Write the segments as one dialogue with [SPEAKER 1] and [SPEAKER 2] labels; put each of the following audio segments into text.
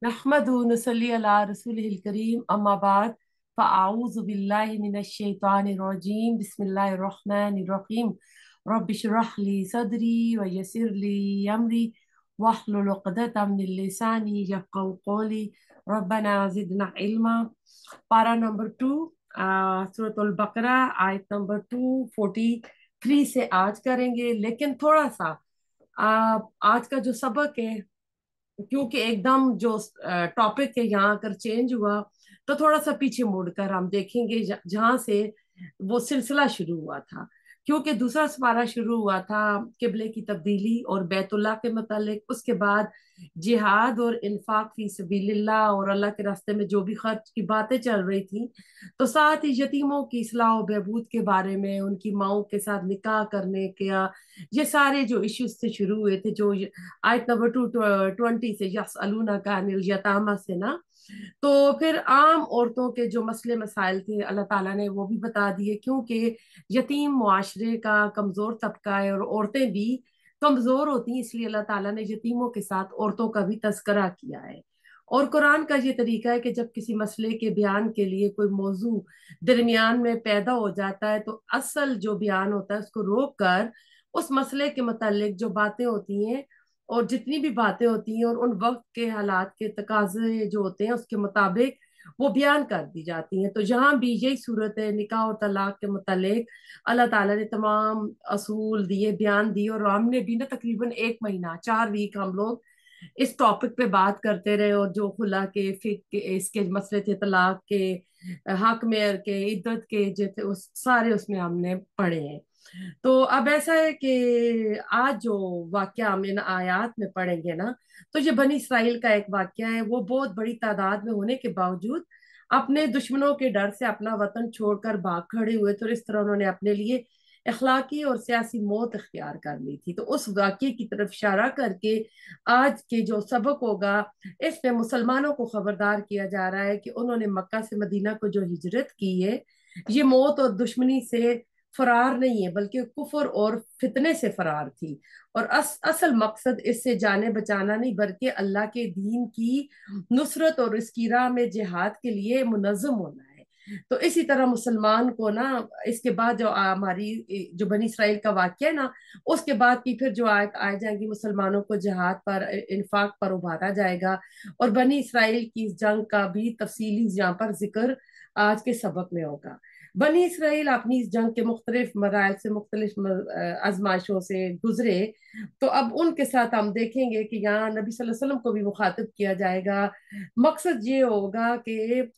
[SPEAKER 1] नहमदु नसल्ली अला रसूलिहिल करीम अम्मा बाद फ़अऊज़ु बिल्लाहि मिनश शैतानिर रजीम बिस्मिल्लाहिर रहमानिर रहीम रब्बि इश्रह ली सदरी व यस्सिर ली अमरी वहलुल उक़दतम मिन लिसानी यफ़क़हू क़ौली रब्बना ज़िदना इल्मा। पारा नंबर 2, सूरतुल बकरा, आयत नंबर 243 से आज करेंगे। लेकिन थोड़ा सा आज का जो सबक है, क्योंकि एकदम जो टॉपिक है यहाँ अगर चेंज हुआ तो थोड़ा सा पीछे मुड़कर हम देखेंगे जहां से वो सिलसिला शुरू हुआ था। क्योंकि दूसरा सपारा शुरू हुआ था किबले की तब्दीली और बैतुल्लाह के मतलब, उसके बाद जिहाद और इन्फाक फी सबीलिल्लाह और अल्लाह के रास्ते में जो भी खर्च की बातें चल रही थी, तो साथ ही यतीमों की इस्लाह और बहबूद के बारे में, उनकी माओं के साथ निकाह करने के, ये सारे जो इश्यूज से शुरू हुए थे, जो आयत नंबर 220 से यसअलूना का अनिल यतामा से ना, तो फिर आम औरतों के जो मसले मसाइल थे अल्लाह ताला ने वो भी बता दिए। क्योंकि यतीम मुआशरे का कमजोर तबका है और औरतें भी कमजोर होती हैं, इसलिए अल्लाह ताला ने यतीमों के साथ औरतों का भी तस्करा किया है। और कुरान का ये तरीका है कि जब किसी मसले के बयान के लिए कोई मौजू दरमियान में पैदा हो जाता है, तो असल जो बयान होता है उसको रोक कर उस मसले के मतलब जो बातें होती हैं और जितनी भी बातें होती हैं और उन वक्त के हालात के तकाजे जो होते हैं उसके मुताबिक वो बयान कर दी जाती हैं। तो जहां भी यही सूरत है निकाह और तलाक के मुतालिक, अल्लाह ताला ने तमाम असूल दिए, बयान दिए, और हमने भी ना तकरीबन 1 महीना 4 वीक हम लोग इस टॉपिक पे बात करते रहे। और जो खुला के फिक के इसके मसले थे, तलाक के, हक मेहर के, इद्दत के जो थे, उस सारे उसमें हमने पढ़े हैं। तो अब ऐसा है कि आज जो वाक्य हम इन आयात में पढ़ेंगे ना, तो ये बनी इसराइल का एक वाक्य है। वो बहुत बड़ी तादाद में होने के बावजूद अपने दुश्मनों के डर से अपना वतन छोड़कर भाग खड़े हुए थे, और इस तरह उन्होंने अपने लिए अखलाकी और सियासी मौत इख्तियार कर ली थी। तो उस वाक्य की तरफ इशारा करके आज के जो सबक होगा, इसमें मुसलमानों को खबरदार किया जा रहा है कि उन्होंने मक्का से मदीना को जो हिजरत की है, ये मौत और दुश्मनी से फरार नहीं है, बल्कि कुफर और फितने से फरार थी। और असल मकसद इससे जाने बचाना नहीं, बल्कि अल्लाह के दीन की नुसरत और इसकी राह में जिहाद के लिए मुनज़्ज़म होना है। तो इसी तरह मुसलमान को ना, इसके बाद जो हमारी जो बनी इसराइल का वाक्य है ना, उसके बाद की फिर जो आयत आ जाएंगी, मुसलमानों को जिहाद पर, इन्फाक पर उभारा जाएगा। और बनी इसराइल की इस जंग का भी तफसीली यहाँ पर जिक्र आज के सबक में होगा। बनी इसराइल अपनी इस जंग के मुख्तलिफ मराइल से, मुख्तलिफ आजमाइशों से गुजरे। तो अब उनके साथ हम देखेंगे कि यहाँ नबी सल्लल्लाहु अलैहि वसल्लम को भी मुखातिब किया जाएगा। मकसद ये होगा कि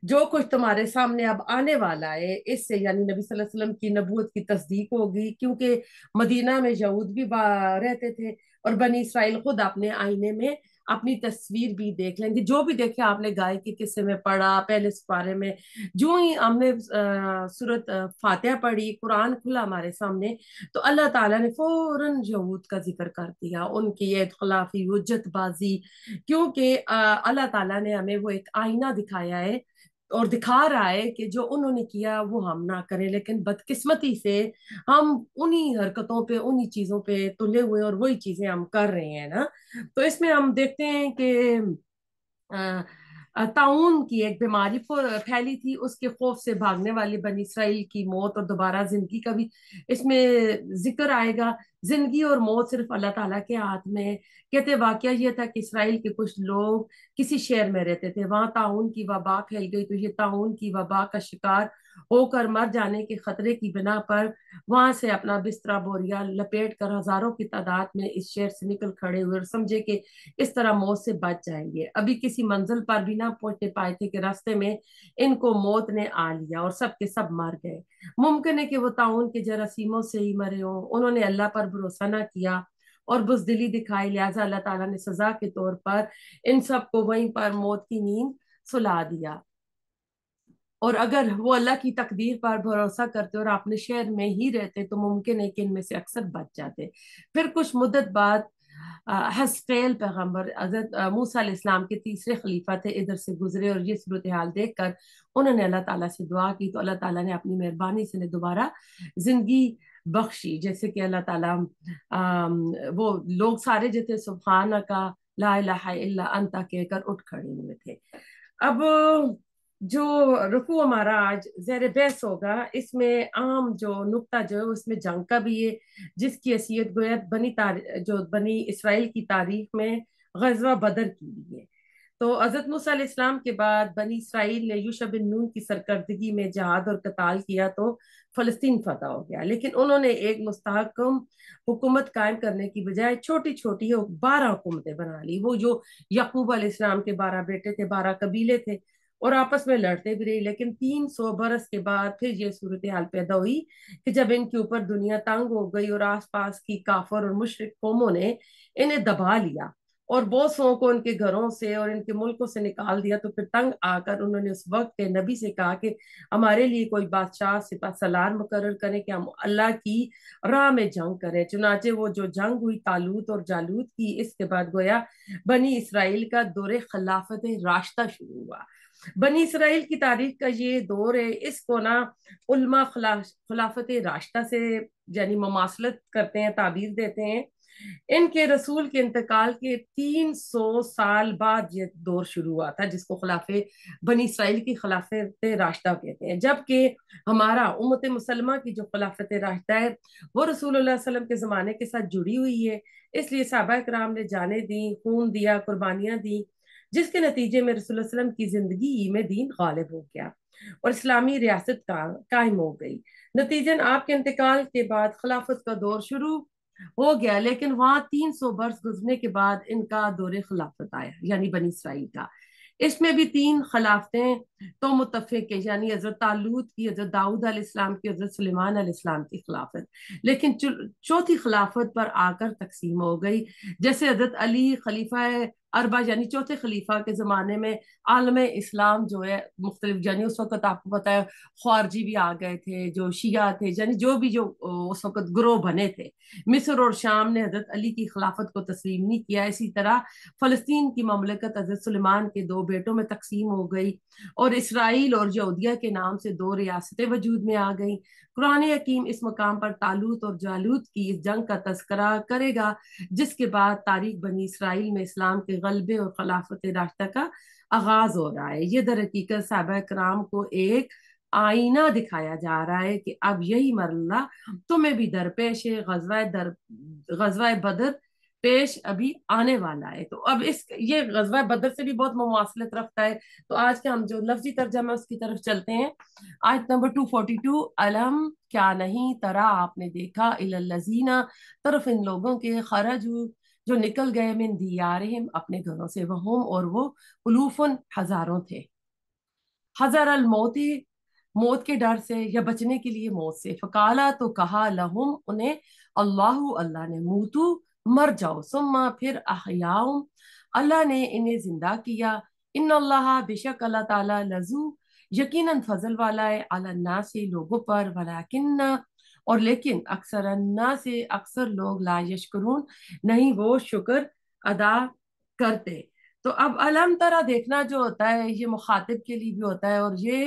[SPEAKER 1] जो कुछ तुम्हारे सामने अब आने वाला है, इससे यानी नबी सल्लल्लाहु अलैहि वसल्लम की नबूवत की तस्दीक होगी। क्योंकि मदीना में यहूद भी रहते थे, और बनी इसराइल खुद अपने आईने में अपनी तस्वीर भी देख लेंगे। जो भी देखे आपने गाय के किस्से में पढ़ा, पहले सिपारे में जो ही हमने सूरत फातिहा पढ़ी, कुरान खुला हमारे सामने, तो अल्लाह ताला ने फौरन यहूद का जिक्र कर दिया, उनकी ये खिलाफी हुज्जतबाजी। क्योंकि अल्लाह ताला ने हमें वो एक आईना दिखाया है और दिखा रहा है कि जो उन्होंने किया वो हम ना करें। लेकिन बदकिस्मती से हम उन्हीं हरकतों पे, उन्हीं चीजों पे तुले हुए और वही चीजें हम कर रहे हैं ना। तो इसमें हम देखते हैं कि ताउन की एक बीमारी फैली थी, उसके खौफ से भागने वाली बनी इसराइल की मौत और दोबारा जिंदगी का भी इसमें जिक्र आएगा। जिंदगी और मौत सिर्फ अल्लाह ताला के हाथ में है। कहते वाकया ये था कि इसराइल के कुछ लोग किसी शहर में रहते थे, वहां ताउन की वबा फैल गई। तो ये ताउन की वबा का शिकार होकर मर जाने के खतरे की बिना पर वहां से अपना बिस्तरा बोरिया लपेट कर हजारों की तादाद में इस शहर से निकल खड़े हुए, और समझे कि इस तरह मौत से बच जाएंगे। अभी किसी मंजिल पर भी ना पहुंचने पाए थे कि रास्ते में इनको मौत ने आ लिया और सब के सब मर गए। मुमकिन है कि वो ताउन के जरासीमों से ही मरे हों। उन्होंने अल्लाह पर भरोसा ना किया और बुजदिली दिखाई, लिहाजा अल्लाह ताला ने सजा के तौर पर इन सबको वहीं पर मौत की नींद सुला दिया। और अगर वो अल्लाह की तकदीर पर भरोसा करते और अपने शहर में ही रहते, तो मुमकिन है कि इनमें से अक्सर बच जाते। फिर कुछ मुद्दत बाद हस्केल पैगम्बर हजरत मूसा अलैहिस्सलाम के तीसरे खलीफा थे, इधर से गुजरे, और ये सूरत हाल देख कर उन्होंने अल्लाह ताला से दुआ की। तो अल्लाह ताला ने अपनी मेहरबानी से ने दोबारा जिंदगी बख्शी। जैसे कि अल्लाह ताला वो लोग सारे जो थे सुबहान का ला इलाहा इल्ला अंता कहकर उठ खड़े हुए थे। अब जो रुकू हमारा आज ज़ेर बहस होगा, इसमें आम जो नुक्ता जो है उसमें जंग का भी है, जिसकी हैसियत गोया जो बनी इसराइल की तारीख में गजवा बदर की भी है। तो हजरत मूसा अलैहिस्सलाम के बाद बनी इसराइल ने यूशा बिन नून की सरकर्दगी में जहाद और कताल किया तो फलस्तीन फतह हो गया, लेकिन उन्होंने एक मुस्तहकम हुकूमत कायम करने की बजाय छोटी छोटी 12 हुकूमतें बना ली। वो जो यकूब अलैहिस्सलाम के 12 बेटे थे, 12 कबीले थे, और आपस में लड़ते भी रही। लेकिन 300 बरस के बाद फिर ये सूरत हाल पैदा हुई कि जब इनके ऊपर दुनिया तंग हो गई और आसपास की काफर और मुशरिक कौमों ने इन्हें दबा लिया और बहुत सौ को उनके घरों से और इनके मुल्कों से निकाल दिया, तो फिर तंग आकर उन्होंने उस वक्त के नबी से कहा कि हमारे लिए कोई बादशाह सिपा सलार मुकर्रर करें कि हम अल्लाह की राह में जंग करें। चुनाचे वो जो जंग हुई तालूत और जालूत की, इसके बाद गोया बनी इसराइल का दौरे खिलाफत राश्ता शुरू हुआ। बनी इसराइल की तारीख का ये दौर है, इसको ना उल्मा खिलाफत राश्ता से यानी ममासलत करते हैं, ताबीर देते हैं। इनके रसूल के इंतकाल के 300 साल बाद ये दौर शुरू हुआ था, जिसको खिलाफे बनी इसराइल की खिलाफत राशिदा कहते हैं। जबकि हमारा उम्मत मुसलमा की जो खिलाफत राशिदा है वो रसूलुल्लाह सल्लल्लाहु अलैहि वसल्लम के ज़माने के साथ जुड़ी हुई है। इसलिए सहाबा कराम ने जाने दी, खून दिया, कुर्बानियां दी, जिसके नतीजे में रसूलुल्लाह सल्लल्लाहु अलैहि वसल्लम की जिंदगी में दीन गालिब हो गया और इस्लामी रियासत का कायम हो गई। नतीजन आपके इंतकाल के बाद खिलाफत का दौर शुरू हो गया, लेकिन वहां 300 बरस गुजरने के बाद इनका दौरे खिलाफत आया, यानी बनी इसराइल का। इसमें भी 3 खिलाफतें तो मुतफिक है, यानी हजरत तालूत की, हजरत दाऊद अलैहिस्सलाम की, हजरत सुलेमान अलैहिस्सलाम की खिलाफत। लेकिन चौथी खिलाफत पर आकर तकसीम हो गई। जैसे हजरत अली खलीफा अरबा यानी चौथे खलीफा के जमाने में आलम इस्लाम जो है मुख्तलिफ, यानी उस वक्त आपको पता है ख्वारजी भी आ गए थे, जो शिया थे, यानी जो भी जो उस वक्त ग्रोह बने थे। मिस्र और शाम ने हजरत अली की खिलाफत को तस्लीम नहीं किया। इसी तरह फलस्तीन की ममलकत हजरत सुलेमान के 2 बेटों में तकसीम हो गई और इसराइल और यहूदिया के नाम से 2 रियासतें वजूद में आ गई। कुरान हकीम इस मकाम पर तालूत और जालूत की इस जंग का तस्करा करेगा, जिसके बाद तारीख बनी इसराइल में इस्लाम के गलबे और खिलाफत राश्ता का आगाज हो रहा है। ये दर हकीकत सहाबा कराम को एक आईना दिखाया जा रहा है कि अब यही मरला तुम्हें भी दरपेश है। गजवा बदर पेश अभी आने वाला है। तो अब इस ये गजवा बदर से भी बहुत मुमासलत रखता है। तो आज के हम जो लफ्जी तर्जमा उसकी तरफ चलते हैं। आयत नंबर 242, अलम क्या नहीं तरा आपने देखा इलल्लजीना तरफ इन लोगों के खरजू जो निकल गए मिन दियारिहिम अपने घरों से, वहुम और वो उलूफुन हजारों थे, हजर अल मौती मौत के डर से या बचने के लिए मौत से। फकाला तो कहा लहुम उन्हें अल्लाह अल्लाह ने, मूतू मर जाओ, सुम्मा फिर अहयाउम अल्लाह ने इन्हें जिंदा किया। इन अल्लाह बेशक अल्लाह ताला लजू यकीनन फजल वाला है, अला से लोगों पर, वलाकिन और लेकिन अक्सर अन्ना से अक्सर लोग ला यशकुरून नहीं वो शुक्र अदा करते। तो अब अलम तरा देखना जो होता है ये मुखातिब के लिए भी होता है और ये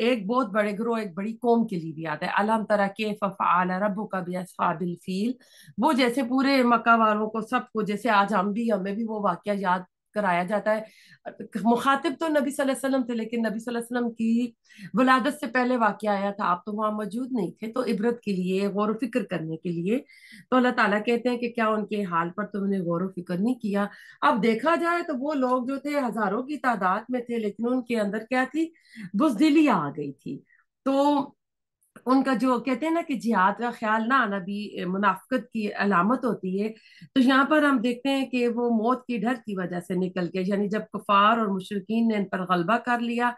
[SPEAKER 1] एक बहुत बड़े ग्रोह, एक बड़ी कौम के लिए भी आता है। अलम तरा के फ़अल रब्बुका बिअस्हाबिल फील, वो जैसे पूरे मक्का वालों को सबको, जैसे आज हमें भी वो वाकया याद कराया जाता है। मुखातिब तो नबी सल्लल्लाहु अलैहि वसल्लम थे, लेकिन नबी सल्लल्लाहु अलैहि वसल्लम की वलादत से पहले वाकया आया था, आप तो वहां मौजूद नहीं थे। तो इबरत के लिए, गौर फिक्र करने के लिए, तो अल्लाह ताला कहते हैं कि क्या उनके हाल पर तुमने गौर फिक्र नहीं किया। अब देखा जाए तो वो लोग जो थे हजारों की तादाद में थे, लेकिन उनके अंदर क्या थी, बुजदिली आ गई थी। तो उनका जो कहते हैं ना कि जिहाद का ख्याल ना आना भी मुनाफिकत की अलामत होती है। तो यहाँ पर हम देखते हैं कि वो मौत की डर की वजह से निकल के, यानी जब कुफार और मुशरिकीन ने इन पर गलबा कर लिया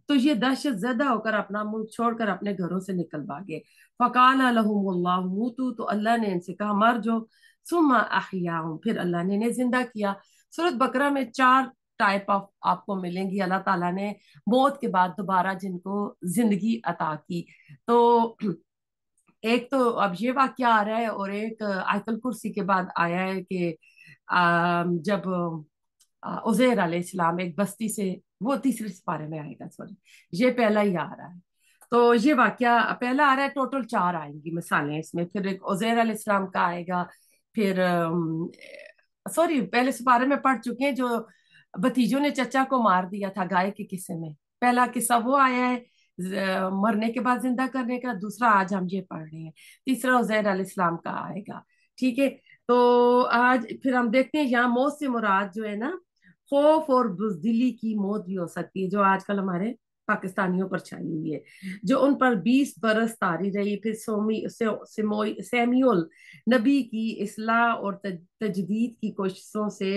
[SPEAKER 1] तो ये दहशत ज़दा होकर अपना मुल्क छोड़कर अपने घरों से निकल भागे। फ़काल लहुमुल्लाह मूतू, तो अल्लाह ने इनसे कहा मर जो, सुम्मा अहयाहुम फिर अल्लाह ने इन्हें जिंदा किया। सूरत बकरा में 4 टाइप ऑफ आपको मिलेंगी, अल्लाह ताला ने मौत के बाद दोबारा जिनको जिंदगी अता की। तो एक तो अब ये वाक्य आ रहा है और एक आयतुल कुर्सी के बाद आया है कि जब उजैर अलैहिस्सलाम एक बस्ती से, वो तीसरे सिपारे में आएगा, सॉरी, ये पहला ही आ रहा है। तो ये वाक्य पहला आ रहा है, टोटल 4 आएंगी मिसालें इसमें। फिर एक उजैर अलैहिस्सलाम का आएगा, फिर सॉरी, पहले सिपारे में पढ़ चुके हैं, जो भतीजों ने चचा को मार दिया था गाय के किस्से में। पहला किस्सा वो आया है मरने के बाद जिंदा करने का, दूसरा आज हम ये पढ़ रहे हैं, तीसरा उज़ैर अलैहिस्सलाम का आएगा। ठीक है, तो आज फिर हम देखते हैं यहाँ मौत से मुराद जो है ना, खौफ और बुजदिली की मौत भी हो सकती है, जो आजकल हमारे पाकिस्तानियों पर छाई हुई है, जो उन पर 20 बरस तारी रही। फिर सैमुअल नबी की इस्लाह और तजदीद की कोशिशों से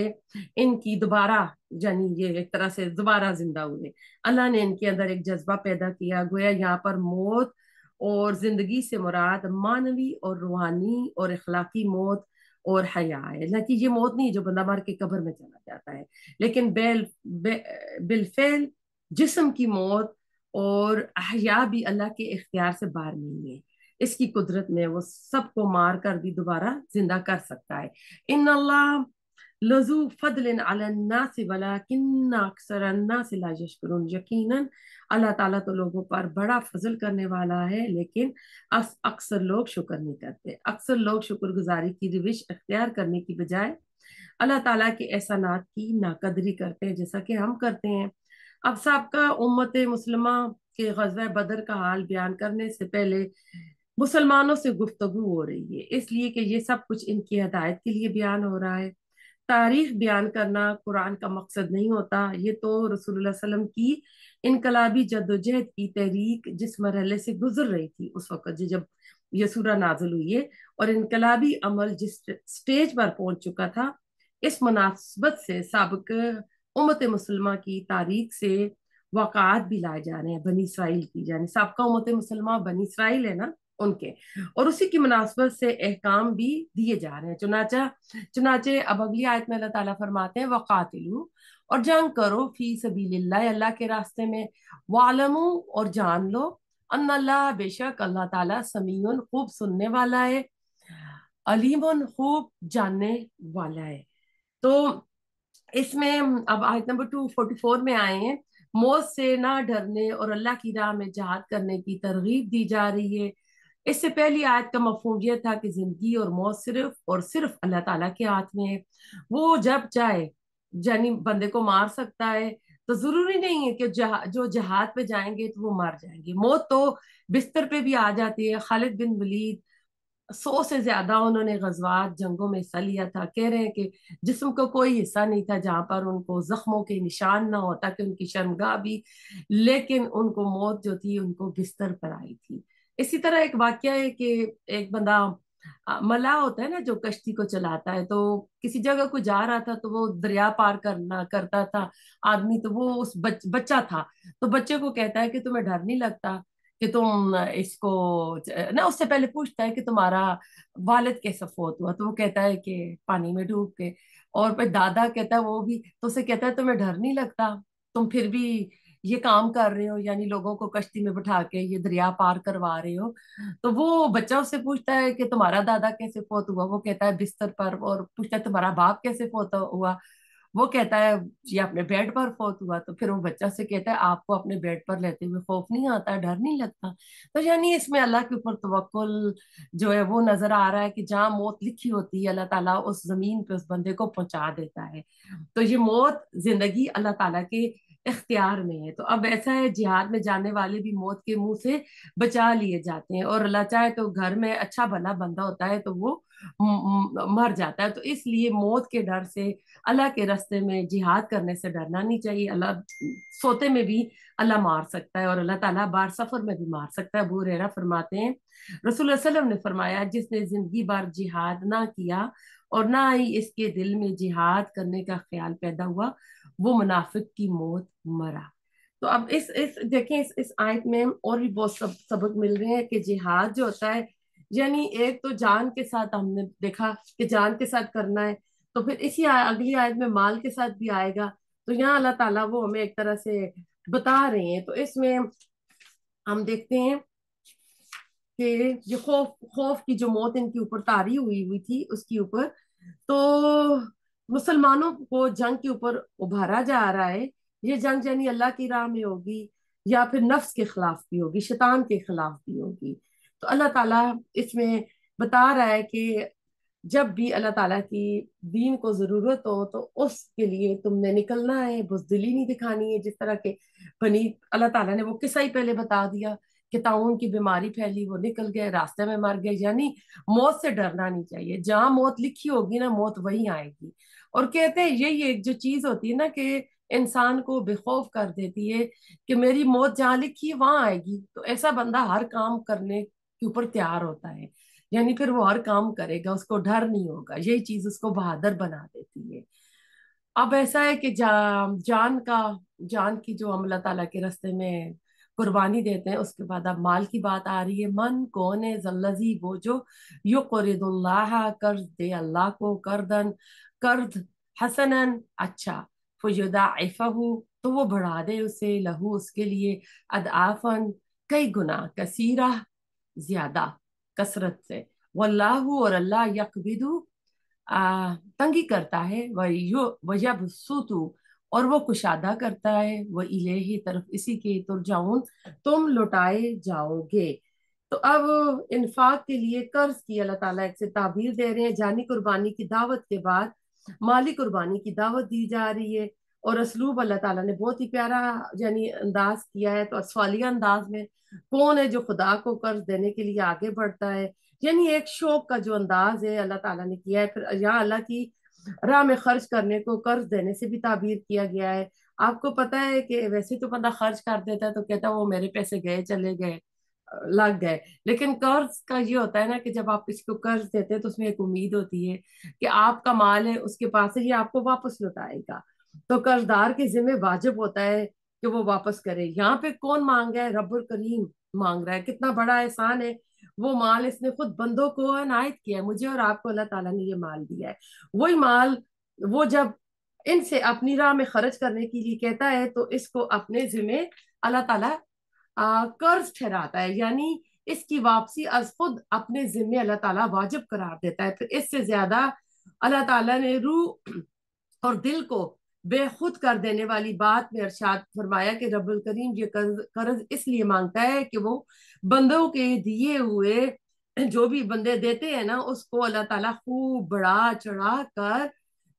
[SPEAKER 1] इनकी दोबारा, यानी ये एक तरह से दोबारा जिंदा हुए। अल्लाह ने इनके अंदर एक जज्बा पैदा किया, गोया यहाँ पर मौत और जिंदगी से मुराद मानवी और रूहानी और इखलाकी मौत और हया है, न कि ये मौत नहीं जो बंदा मर के कब्र में चला जाता है, लेकिन बिलफेल जिस्म की मौत और हया भी अल्लाह के इख्तियार से बाहर नहीं है। इसकी कुदरत में वो सबको मार कर भी दोबारा जिंदा कर सकता है। इन अल्लाह लजू फदलिन अलन्नास वलाकिन्न अक्सरन्नास ला यशकुरून। यकीनन अल्लाह ताला तो लोगों पर बड़ा फजल करने वाला है, लेकिन अक्सर लोग शुक्र नहीं करते। अक्सर लोग शुक्रगुजारी की रविश अख्तियार करने की बजाय अल्लाह ताला के एहसानात की नाकदरी करते हैं, जैसा कि हम करते हैं। अब सबका उम्मत मुस्लिमा के ग़ज़वा बदर का हाल बयान करने से पहले मुसलमानों से गुफ्तगू हो रही है, इसलिए कि ये सब कुछ इनकी हदायत के लिए बयान हो रहा है। तारीख बयान करना कुरान का मकसद नहीं होता, ये तो रसूलुल्लाह सल्लल्लाहु अलैहि वसल्लम की इनकलाबी जद्दोजहद की तहरीक जिस मरहले से गुजर रही थी उस वक्त जब ये सूरह नाज़िल हुई है, और इनकलाबी अमल जिस स्टेज पर पहुंच चुका था, इस मुनासबत से साबिक उम्मत मुसलमा की तारीख से वाक़ात भी लाए जा रहे हैं बनी इसराइल की, यानी साबका उम्मत मुसलमा बनी इसराइल है ना उनके, और उसी की मुनासबत से अहकाम भी दिए जा रहे हैं। चुनाचे अब अगली आयत में अल्लाह ताला फरमाते हैं वक़ातिलू, और जंग करो फी सबीलिल्लाह, अल्लाह के रास्ते में, वालमू और जान लो, अन्नल्लाह बेशक अल्लाह ताला समीउन खूब सुनने वाला है, अलीमुन खूब जानने वाला है। तो इसमें अब आयत नंबर 244 में आए हैं, मौत से ना डरने और अल्लाह की राह में जहाद करने की तरगीब दी जा रही है। इससे पहली आयत का मफहूम यह था कि जिंदगी और मौत सिर्फ और सिर्फ अल्लाह ताला के हाथ में है, वो जब चाहे यानी बंदे को मार सकता है। तो जरूरी नहीं है कि जो जहाद पे जाएंगे तो वो मार जाएंगे, मौत तो बिस्तर पे भी आ जाती है। खालिद बिन वलीद 100 से ज्यादा उन्होंने गजवात जंगों में हिस्सा लिया था, कह रहे हैं कि जिस्म को कोई हिस्सा नहीं था जहां पर उनको जख्मों के निशान ना होता कि उनकी शर्मगाह भी, लेकिन उनको मौत जो थी उनको बिस्तर पर आई थी। इसी तरह एक वाक्य है कि एक बंदा मलाह होता है ना जो कश्ती को चलाता है, तो किसी जगह को जा रहा था तो वो दरिया पार करना करता था आदमी, तो वो उस बच्चा था, तो बच्चे को कहता है कि तुम्हें डर नहीं लगता कि तुम इसको ना, उससे पहले पूछता है कि तुम्हारा वालिद कैसे फोत हुआ, तो वो कहता है कि पानी में डूब के। और फिर दादा कहता है वो भी, तो उसे कहता है तुम्हें डर नहीं लगता, तुम फिर भी ये काम कर रहे हो, यानी लोगों को कश्ती में बिठा के ये दरिया पार करवा रहे हो। तो वो बच्चा उससे पूछता है कि तुम्हारा दादा कैसे फोत हुआ, वो कहता है बिस्तर पर, और पूछता है तुम्हारा बाप कैसे फोत हुआ, वो कहता है ये अपने बेड पर फोत हुआ। तो फिर वो बच्चा से कहता है आपको अपने बेड पर लेते हुए खौफ नहीं आता, डर नहीं लगता। तो यानी इसमें अल्लाह के ऊपर तवक्कुल जो है वो नजर आ रहा है कि जहाँ मौत लिखी होती है अल्लाह ताला उस जमीन पे उस बंदे को पहुंचा देता है। तो ये मौत जिंदगी अल्लाह ताला के इख्तियार में है। तो अब ऐसा है जिहाद में जाने वाले भी मौत के मुंह से बचा लिए जाते हैं, और अल्लाह चाहे तो घर में अच्छा भला बंदा होता है तो वो मर जाता है। तो इसलिए मौत के डर से अल्लाह के रास्ते में जिहाद करने से डरना नहीं चाहिए। अल्लाह सोते में भी अल्लाह मार सकता है, और अल्लाह ताला बार सफर में भी मार सकता है। अबू हुरैरा फरमाते हैं रसूलुल्लाह सल्लल्लाहु अलैहि वसल्लम ने फरमाया जिसने जिंदगी भर जिहाद ना किया और ना ही इसके दिल में जिहाद करने का ख्याल पैदा हुआ, वो मुनाफिक की मौत मरा। तो अब इस देखें इस आयत में और भी बहुत सबक मिल रहे हैं कि जिहाद जो होता है, यानी एक तो जान के साथ हमने देखा कि जान के साथ करना है, तो फिर इसी अगली आयत में माल के साथ भी आएगा। तो यहाँ अल्लाह ताला वो हमें एक तरह से बता रहे हैं। तो इसमें हम देखते हैं कि ये खौफ खौफ की जो मौत इनके ऊपर तारी हुई हुई थी उसके ऊपर, तो मुसलमानों को जंग के ऊपर उभारा जा रहा है। ये जंग यानी अल्लाह की राह में होगी या फिर नफ्स के खिलाफ भी होगी, शैतान के खिलाफ भी होगी। तो अल्लाह ताला इसमें बता रहा है कि جب بھی اللہ تعالیٰ کی دین کو ضرورت ہو تو اس کے لیے تم نے نکلنا ہے، بزدلی نہیں دکھانی ہے، جس طرح کے بنی اللہ تعالیٰ نے وہ قصہ ہی پہلے بتا دیا کہ طاعون کی بیماری پھیلی، وہ نکل گئے، راستے میں مر گئے، یعنی موت سے ڈرنا نہیں چاہیے، جہاں موت لکھی ہوگی نا موت وہیں آئے گی۔ اور کہتے ہیں یہی ایک جو چیز ہوتی ہے نا کہ انسان کو بے خوف کر دیتی ہے کہ میری موت جہاں لکھی ہے وہاں آئے گی، تو ایسا بندہ ہر کام کرنے کے اوپر تیار ہوتا ہے، یعنی پھر وہ ہر کام کرے گا، اس کو ڈر نہیں ہوگا، یہی چیز اس کو بہادر بنا دیتی ہے۔ اب ایسا ہے کہ جان کی جو ہم اللہ تعالیٰ کے راستے میں قربانی دیتے ہیں، اس کے بعد اب مال کی بات آ رہی ہے۔ من کون ہے ذلذی، وہ جو یقرض اللہ، قرض دے اللہ کو، قرض حسنن اچھا، فیضاعفہ تو وہ بڑھا دے اسے، لہو اس کے لیے، اضعافاً کئی گنا، کثیرہ زیادہ، کثرت سے، واللہ اور اللہ یقبض تنگی کرتا ہے، وَيَبْسُطُ اور وہ کشادہ کرتا ہے، وَإِلَيْهِ طرف اسی کے ترجعون تم لوٹائے جاؤ گے۔ تو اب انفاق کے لیے قرض کی اللہ تعالیٰ ایک سے تعبیر دے رہے ہیں، جانی قربانی کی دعوت کے بعد مالی قربانی کی دعوت دی جا رہی ہے، اور اسلوب اللہ تعالیٰ نے بہت ہی پیارا یعنی انداز کیا ہے، تو سوالیہ انداز میں کون ہے جو خدا کو قرض دینے کے لیے آگے بڑھتا ہے، یعنی ایک شوق کا جو انداز ہے اللہ تعالیٰ نے کیا ہے۔ پھر یہاں اللہ کی راہ میں خرچ کرنے کو قرض دینے سے بھی تعبیر کیا گیا ہے۔ آپ کو پتا ہے کہ ویسے تو بندہ خرچ کر دیتا ہے تو کہتا ہے وہ میرے پیسے گئے چلے گئے لگ گئے، لیکن قرض کا یہ ہوتا ہے نا کہ جب آپ کسی کو قرض دیتے ہیں تو اس میں ایک امید ہوتی ہے کہ آپ کا مال ہے اس کے پاس ہے، یہ آپ کو واپس لوٹائے گا، تو قرض دار کے ذمہ واجب ہوتا ہے کہ وہ واپس کرے۔ یہاں پہ کون مانگ رہا ہے؟ رب الکریم مانگ رہا ہے، کتنا بڑا احسان ہے، وہ مال اس نے خود بندوں کو عنایت کیا ہے، مجھے اور آپ کو اللہ تعالیٰ نے یہ مال دیا ہے، وہی مال وہ جب ان سے اپنی راہ میں خرچ کرنے کے لیے کہتا ہے تو اس کو اپنے ذمہ اللہ تعالیٰ قرض ٹھہراتا ہے، یعنی اس کی واپسی از خود اپنے ذمہ اللہ تعالیٰ واجب قرار دیتا ہے۔ پھر اس سے زیادہ اللہ تعالیٰ نے روح اور دل کو بے خود کر دینے والی بات میں ارشاد فرمایا کہ رب الکریم یہ قرض اس لیے مانگتا ہے کہ وہ بندوں کے دیے ہوئے جو بھی بندے دیتے ہیں نا اس کو اللہ تعالیٰ خوب بڑا چڑھا کر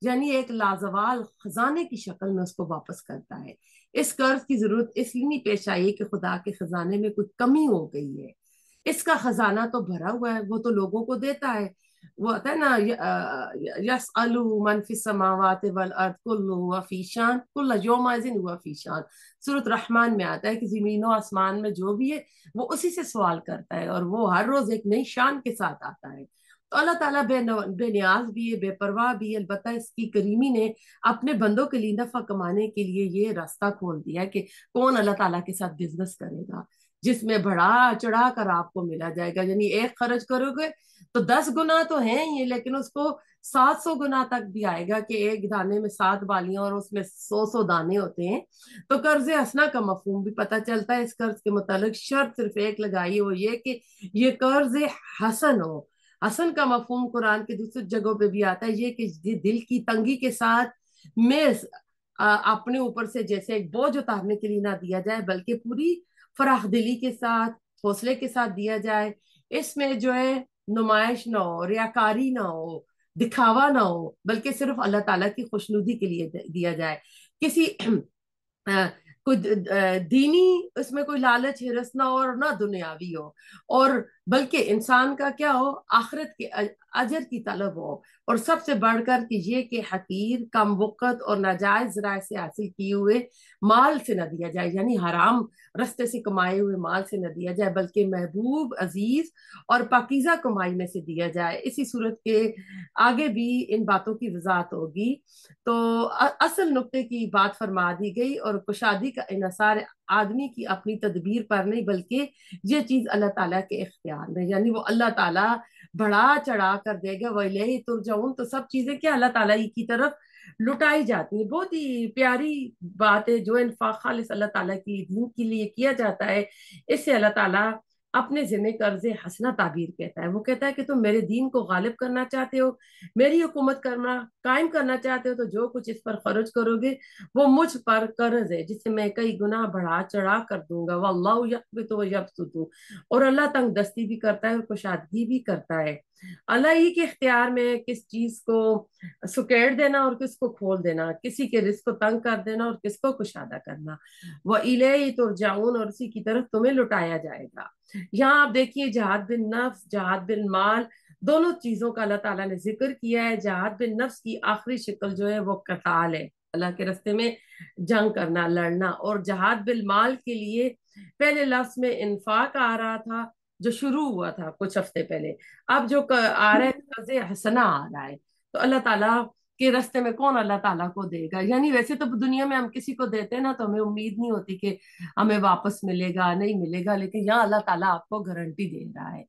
[SPEAKER 1] یعنی ایک لازوال خزانے کی شکل میں اس کو واپس کرتا ہے۔ اس قرض کی ضرورت اس لیے نہیں پیش آئی کہ خدا کے خزانے میں کچھ کمی ہو گئی ہے، اس کا خزانہ تو بھرا ہوا ہے، وہ تو لوگوں کو دیتا ہے، وہ آتا ہے نا یسأل من فی السماوات والارض کل ہوا فی شان کل یومئذ ہوا فی شان، سورۃ رحمان میں آتا ہے کہ زمین و آسمان میں جو بھی ہے وہ اسی سے سوال کرتا ہے، اور وہ ہر روز ایک نئی شان کے ساتھ آتا ہے۔ تو اللہ تعالیٰ بے نیاز بھی ہے، بے پرواہ بھی ہے، البتہ اس کی کریمی نے اپنے بندوں کے لیے نفع کمانے کے لیے یہ راستہ کھول دیا ہے کہ کون اللہ تعالیٰ کے ساتھ بزنس کرے گا جس میں بڑا چڑھا کر آپ کو ملا جائے گا، یعنی ایک خرچ کرو گے تو 10 گنا تو ہیں یہ، لیکن اس کو 700 گنا تک بھی آئے گا کہ ایک دانے میں 7 بالیاں اور اس میں 100 دانے ہوتے ہیں۔ تو قرض حسنہ کا مفہوم بھی پتہ چلتا ہے۔ اس قرض کے متعلق شرط صرف ایک لگائی، وہ یہ کہ یہ قرض حسن ہو۔ حسن کا مفہوم قرآن کے دوسری جگہوں پہ بھی آتا ہے، یہ کہ دل کی تنگی کے ساتھ میں اپنے اوپر سے جیسے ایک بوجھ اتارنے کے لیے نہ دیا جائے، بلکہ پوری فراخ دلی کے ساتھ حوصلے کے ساتھ دیا جائے۔ اس میں جو ہے نمائش نہ ہو، ریاکاری نہ ہو، دکھاوا نہ ہو، بلکہ صرف اللہ تعالیٰ کی خوشنودی کے لیے دیا جائے۔ کسی کوئی دینی اس میں کوئی لالچ ہرس نہ ہو اور نہ دنیاوی ہو، اور بلکہ انسان کا کیا ہو، آخرت کے اجر کی طلب ہو، اور سب سے بڑھ کر کہ یہ کہ حقیر، کم وقت اور ناجائز ذرائع سے حاصل کیے ہوئے مال سے نہ دیا جائے، یعنی حرام رستے سے کمائے ہوئے مال سے نہ دیا جائے، بلکہ محبوب، عزیز اور پاکیزہ کمائی میں سے دیا جائے۔ اسی صورت کے آگے بھی ان باتوں کی وضاحت ہوگی۔ تو اصل نقطے کی بات فرما دی گئی، اور کشادی کا انحصار آدمی کی اپنی تدبیر پر نہیں، بلکہ یہ چیز اللہ تعالیٰ کے اختیار میں، یعنی وہ اللہ تعالیٰ بڑا چڑھا کر دے گا، وَإِلَيْهِ تُرْجَعُونَ، تو سب چیزیں کیا اللہ تعالیٰ ہی کی طرف لٹائی جاتی ہیں۔ بہت ہی پیاری بات ہے، جو انفاق خالص اللہ تعالیٰ کی دین کے لیے کیا جاتا ہے، اس سے اللہ تعالیٰ اپنے ذمہ قرض حسنہ تعبیر کہتا ہے۔ وہ کہتا ہے کہ تم میرے دین کو غالب کرنا چاہتے ہو، میری حکومت کرنا قائم کرنا چاہتے ہو، تو جو کچھ اس پر خرچ کرو گے وہ مجھ پر قرض ہے جسے میں کئی گنا بڑھا چڑھا کر دوں گا، واللہ یقبض و یبسط، اور اللہ تنگ دستی بھی کرتا ہے اور کشادگی بھی کرتا ہے۔ अल्लाह ही के इख्तियार में किस चीज को सुकेड़ देना और किसको खोल देना, किसी के रिस्क को तंग कर देना और किसको कुशादा करना। व इलैहि तुरजाऊन, और उसी की तरफ तुम्हें लुटाया जाएगा। यहाँ आप देखिए जहाद बिन नफ्स, जहाद बिन माल, दोनों चीजों का अल्लाह ताला ने जिक्र किया है। जहाद बिन नफ्स की आखिरी शक्ल जो है वो कताल है, अल्लाह के रास्ते में जंग करना, लड़ना। और जहाद बिल माल के लिए पहले लफ्ज में इन्फाक आ रहा था, जो शुरू हुआ था कुछ हफ्ते पहले। अब जो आ रहा है कर्ज हसना आ रहा है। तो अल्लाह ताला के रास्ते में कौन अल्लाह ताला को देगा? यानी वैसे तो दुनिया में हम किसी को देते हैं ना तो हमें उम्मीद नहीं होती कि हमें वापस मिलेगा, नहीं मिलेगा, लेकिन यहाँ अल्लाह ताला आपको गारंटी दे रहा है।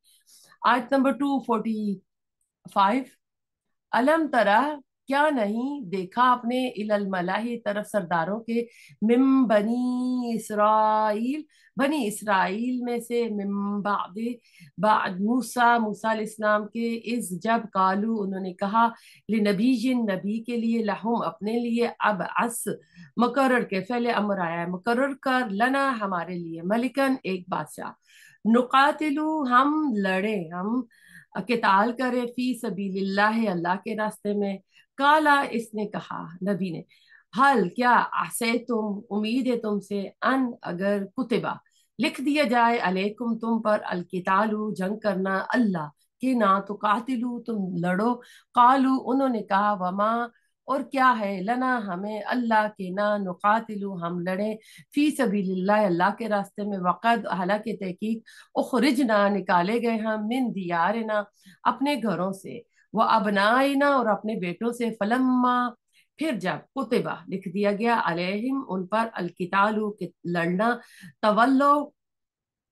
[SPEAKER 1] आयत नंबर 245, अलम तरा, क्या नहीं देखा आपने, इलल मलाही, तरफ सरदारों के, मिम बनी इसराइल, बनी इसराइल में से, मिम बादे, बाद मूसा, मूसा अलैहिस्सलाम के, इस जब कालू उन्होंने कहा, ले नबी जिन नबी के लिए, लहुम अपने लिए, अब अस मुकर्रर के पहले अमर आया है, मुकर्रर कर, लना हमारे लिए, मलिकन एक बादशाह, नुकातिलू हम लड़े, हम किताल करे, फी सबीलिल्लाह अल्लाह के रास्ते में। काला इसने कहा, नबी ने, हल क्या, आसे तुम, उम्मीद है तुमसे, अन अगर कुतिबा लिख दिया जाए, अलैकुम तुम पर, अल कितालु जंग करना, अल्लाह कि ना, तो कातिलू तुम लड़ो, कालू उन्होंने कहा, वमा और क्या है, लना हमें, अल्लाह के ना, नुकातिलू हम लड़े, फी सबीलिल्लाह अल्लाह के रास्ते में, वक़द हालांकि तहकीक, उखरिजना निकाले गए हम, मिन दियारना अपने घरों से, वह अबनाइना और अपने बेटों से, फलम्मा फिर जब, कुतिबा लिख दिया गया, अलैहिम उन पर, अलकितालु लड़ना, तवल्लो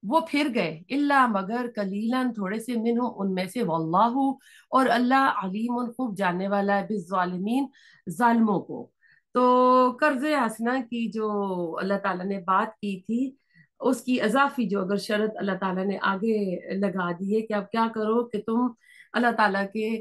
[SPEAKER 1] वो फिर गए, इल्ला मगर, कलीलन थोड़े से, मिनहु उनमें से, वल्लाहु और अल्लाह, अलीमुन खूब जानने वाला है, बिज़्ज़ालिमीन जालिमों को। तो कर्ज हसना की जो अल्लाह ताला ने बात की थी, उसकी अजाफी जो अगर शर्त अल्लाह ताला ने आगे लगा दी है कि अब क्या करो कि तुम अल्लाह ताला के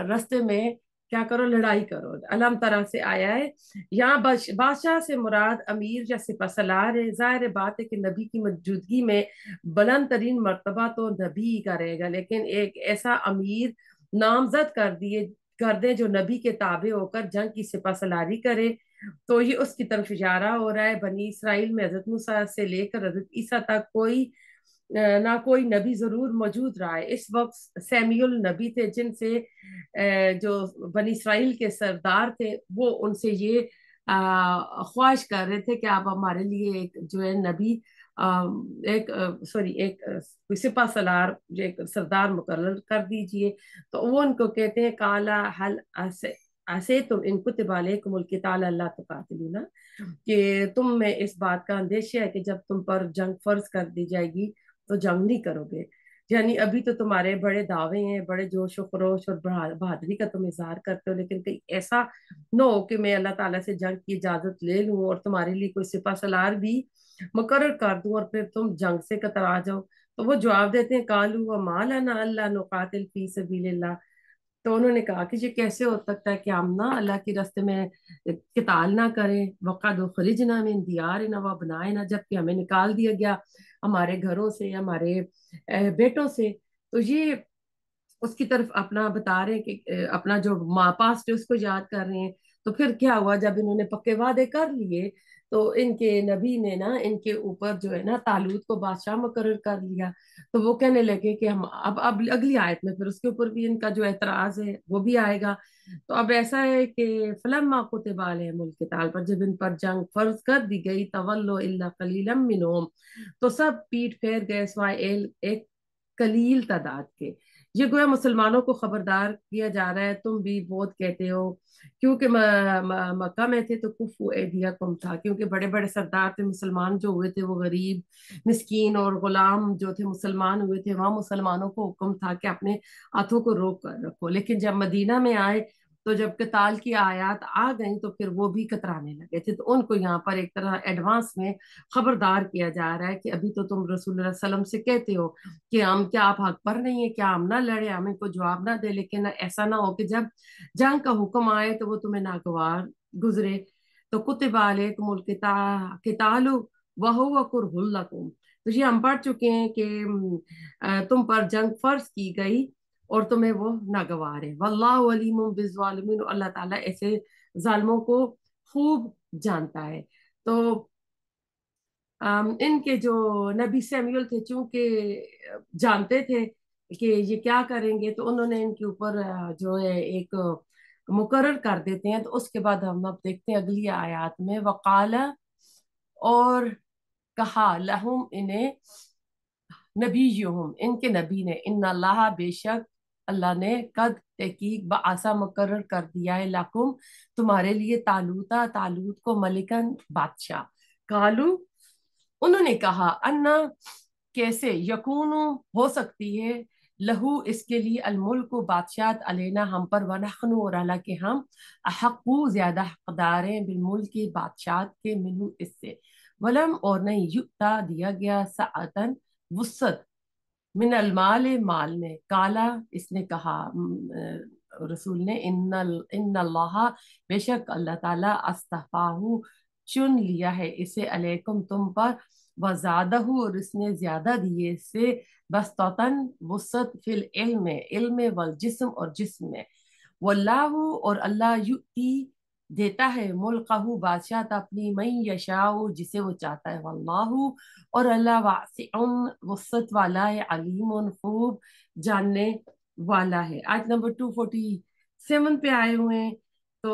[SPEAKER 1] रास्ते में क्या करो, लड़ाई करो। अलम तरह से आया है यहाँ, बादशाह से मुराद अमीर या सिपहसालार है। जाहिर बात है कि नबी की मौजूदगी में बुलंद तरीन मर्तबा तो नबी ही का रहेगा, लेकिन एक ऐसा अमीर नामजद कर दे जो नबी के ताबे होकर जंग की सिपहसालारी करे, तो ये उसकी तरफ इशारा हो रहा है। बनी इसराइल में हजरत मूसा से लेकर हजरत ईसा तक कोई ना कोई नबी जरूर मौजूद रहा है। इस वक्त सैमुअल नबी थे, जिनसे जो बनी इसराइल के सरदार थे वो उनसे ये ख्वाहिश कर रहे थे कि आप हमारे लिए एक जो है नबी, एक सॉरी एक सिपा सलार, एक सरदार मुकर्रर कर दीजिए। तो वो उनको कहते हैं, काला हल ऐसे ऐसे तुम इन कुतिब अलैकुमुल किताल अल्लाह तुकातिलूना, कि तुम में इस बात का अंदेशा है कि जब तुम पर जंग फर्ज कर दी जाएगी तो जंग नहीं करोगे। यानी अभी तो तुम्हारे बड़े दावे हैं, बड़े जोश और खरोश और बहादुरी का तुम इजहार करते हो, लेकिन कहीं ऐसा न हो कि मैं अल्लाह ताला से जंग की इजाजत ले लूं और तुम्हारे लिए कोई सिपा सलार भी मुकर्रर कर दूं और फिर तुम जंग से कतरा जाओ। तो वो जवाब देते हैं, कालू व मालना अल्लाह नुकातिल फी सबीलिल्लाह। तो उन्होंने कहा कि ये कैसे हो सकता है कि हम ना अल्लाह के रास्ते में किताल ना करें, वक़द उखरिजना मिन दियारिना व अबनाइना, जबकि हमें निकाल दिया गया हमारे घरों से, हमारे बेटों से। तो ये उसकी तरफ अपना बता रहे हैं कि अपना जो माँ पास्ट है उसको याद कर रहे हैं। तो फिर क्या हुआ, जब इन्होंने पक्के वादे कर लिए तो इनके नबी ने ना इनके ऊपर जो है ना तालूत को बादशाह मुकर्रर कर लिया। तो वो कहने लगे कि हम अब अगली आयत में फिर उसके ऊपर भी इनका जो एतराज है वो भी आएगा। तो अब ऐसा है कि फलम्मा कुतिबा अलैहिमुल क़िताल, पर जब इन पर जंग फर्ज कर दी गई, तवल्लो इल्ला कलीलम मिनहुम, तो सब पीठ फेर गए सिवाय एक कलील तादाद के। ये गोया मुसलमानों को खबरदार किया जा रहा है, तुम भी बहुत कहते हो, क्योंकि मक्का में थे तो कुफू एदियाकुम था, क्योंकि बड़े बड़े सरदार थे मुसलमान जो हुए थे, वो गरीब मिस्कीन और गुलाम जो थे मुसलमान हुए थे, वहां मुसलमानों को हुक्म था कि अपने हाथों को रोक कर रखो। लेकिन जब मदीना में आए तो जब कताल की आयत आ गई तो फिर वो भी कतराने लगे थे। तो उनको यहाँ पर एक तरह एडवांस में खबरदार किया जा रहा है कि अभी तो तुम रसूलुल्लाह सल्लल्लाहु अलैहि वसल्लम से कहते हो कि हम क्या आप हक पर नहीं है, क्या हम ना लड़े, हमें कोई जवाब ना दे, लेकिन ऐसा ना हो कि जब जंग का हुक्म आए तो वो तुम्हें नागवार गुजरे। तो कुतिबा अलैकुमुल कितालु वहुवा कुरहुल लकुम, तो ये हम पढ़ चुके हैं कि तुम पर जंग फर्ज की गई اور تمہیں وہ ناگوار ہے۔ واللہ علیم بالظالمین، اللہ تعالیٰ ایسے ظالموں کو خوب جانتا ہے۔ تو ان کے جو نبی سیمیول تھے، چونکہ جانتے تھے کہ یہ کیا کریں گے، تو انہوں نے ان کے اوپر جو ہے ایک مقرر کر دیتے ہیں۔ تو اس کے بعد ہم اب دیکھتے ہیں اگلی آیات میں، وقال، اور کہا، لہم انہیں، نبیہم ان کے نبی نے، ان اللہ بے شک اللہ نے، قد تحقیق بعثا مقرر کر دیا ہے، لکم تمہارے لیے، طالوتا طالوت کو، ملکن بادشاہ، قالو انہوں نے کہا، انا کیسے، یکون ہو سکتی ہے، لہو اس کے لیے، الملک بادشاہت، علینا ہم پر، ونحن اور حالانکہ ہم، احقو زیادہ حقدار ہیں، بالملک بادشاہت کے، منہ اس سے، ولم اور نہیں، یؤتا دیا گیا، سعتن وسعت، من المال مال میں، کالا اس نے کہا رسول نے، ان اللہ بے شک اللہ تعالیٰ، استفاہ چن لیا ہے اسے، علیکم تم پر، وزادہ اور اس نے زیادہ دیے اس سے، بسطتاً وسعت، فی العلم علم، والجسم اور جسم میں، واللہ اور اللہ، یؤتی دیتا ہے، ملکہ بادشاہت اپنی، من یشاء جسے وہ چاہتا ہے، واللہ اور اللہ، واسع وسعت والا ہے، علیم خوب جاننے والا ہے۔ آیت نمبر 247 پہ آئے ہوئے ہیں۔ تو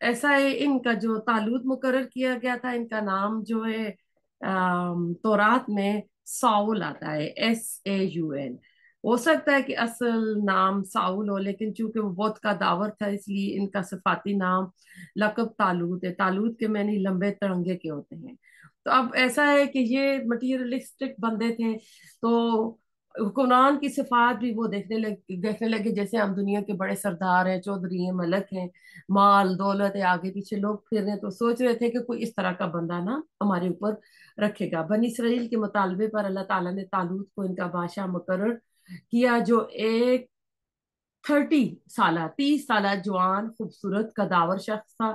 [SPEAKER 1] ایسا ہے، ان کا جو طالوت مقرر کیا گیا تھا، ان کا نام جو ہے تورات میں ساؤل آتا ہے، SAUL۔ ہو سکتا ہے کہ اصل نام ساؤل ہو، لیکن چونکہ وہ بت کا داور تھا، اس لیے ان کا صفاتی نام لقب طالوت ہے۔ طالوت کے معنی لمبے ترنگے کے ہوتے ہیں۔ تو اب ایسا ہے کہ یہ مٹیریلسٹک بندے تھے، تو حکمران کی صفات بھی وہ دیکھنے لگے جیسے ہم دنیا کے بڑے سردار ہیں، چودھری ہیں، ملک ہیں، مال دولت ہے، آگے پیچھے لوگ پھر رہے ہیں، تو سوچ رہے تھے کہ کوئی اس طرح کا بندہ نا ہمارے اوپر رکھے گا۔ بنی اسرائیل کے مطالبے پر اللہ تعالیٰ نے طالوت کو ان کا بادشاہ مقرر کیا، جو ایک 30 سالہ جوان خوبصورت قداور شخص تھا۔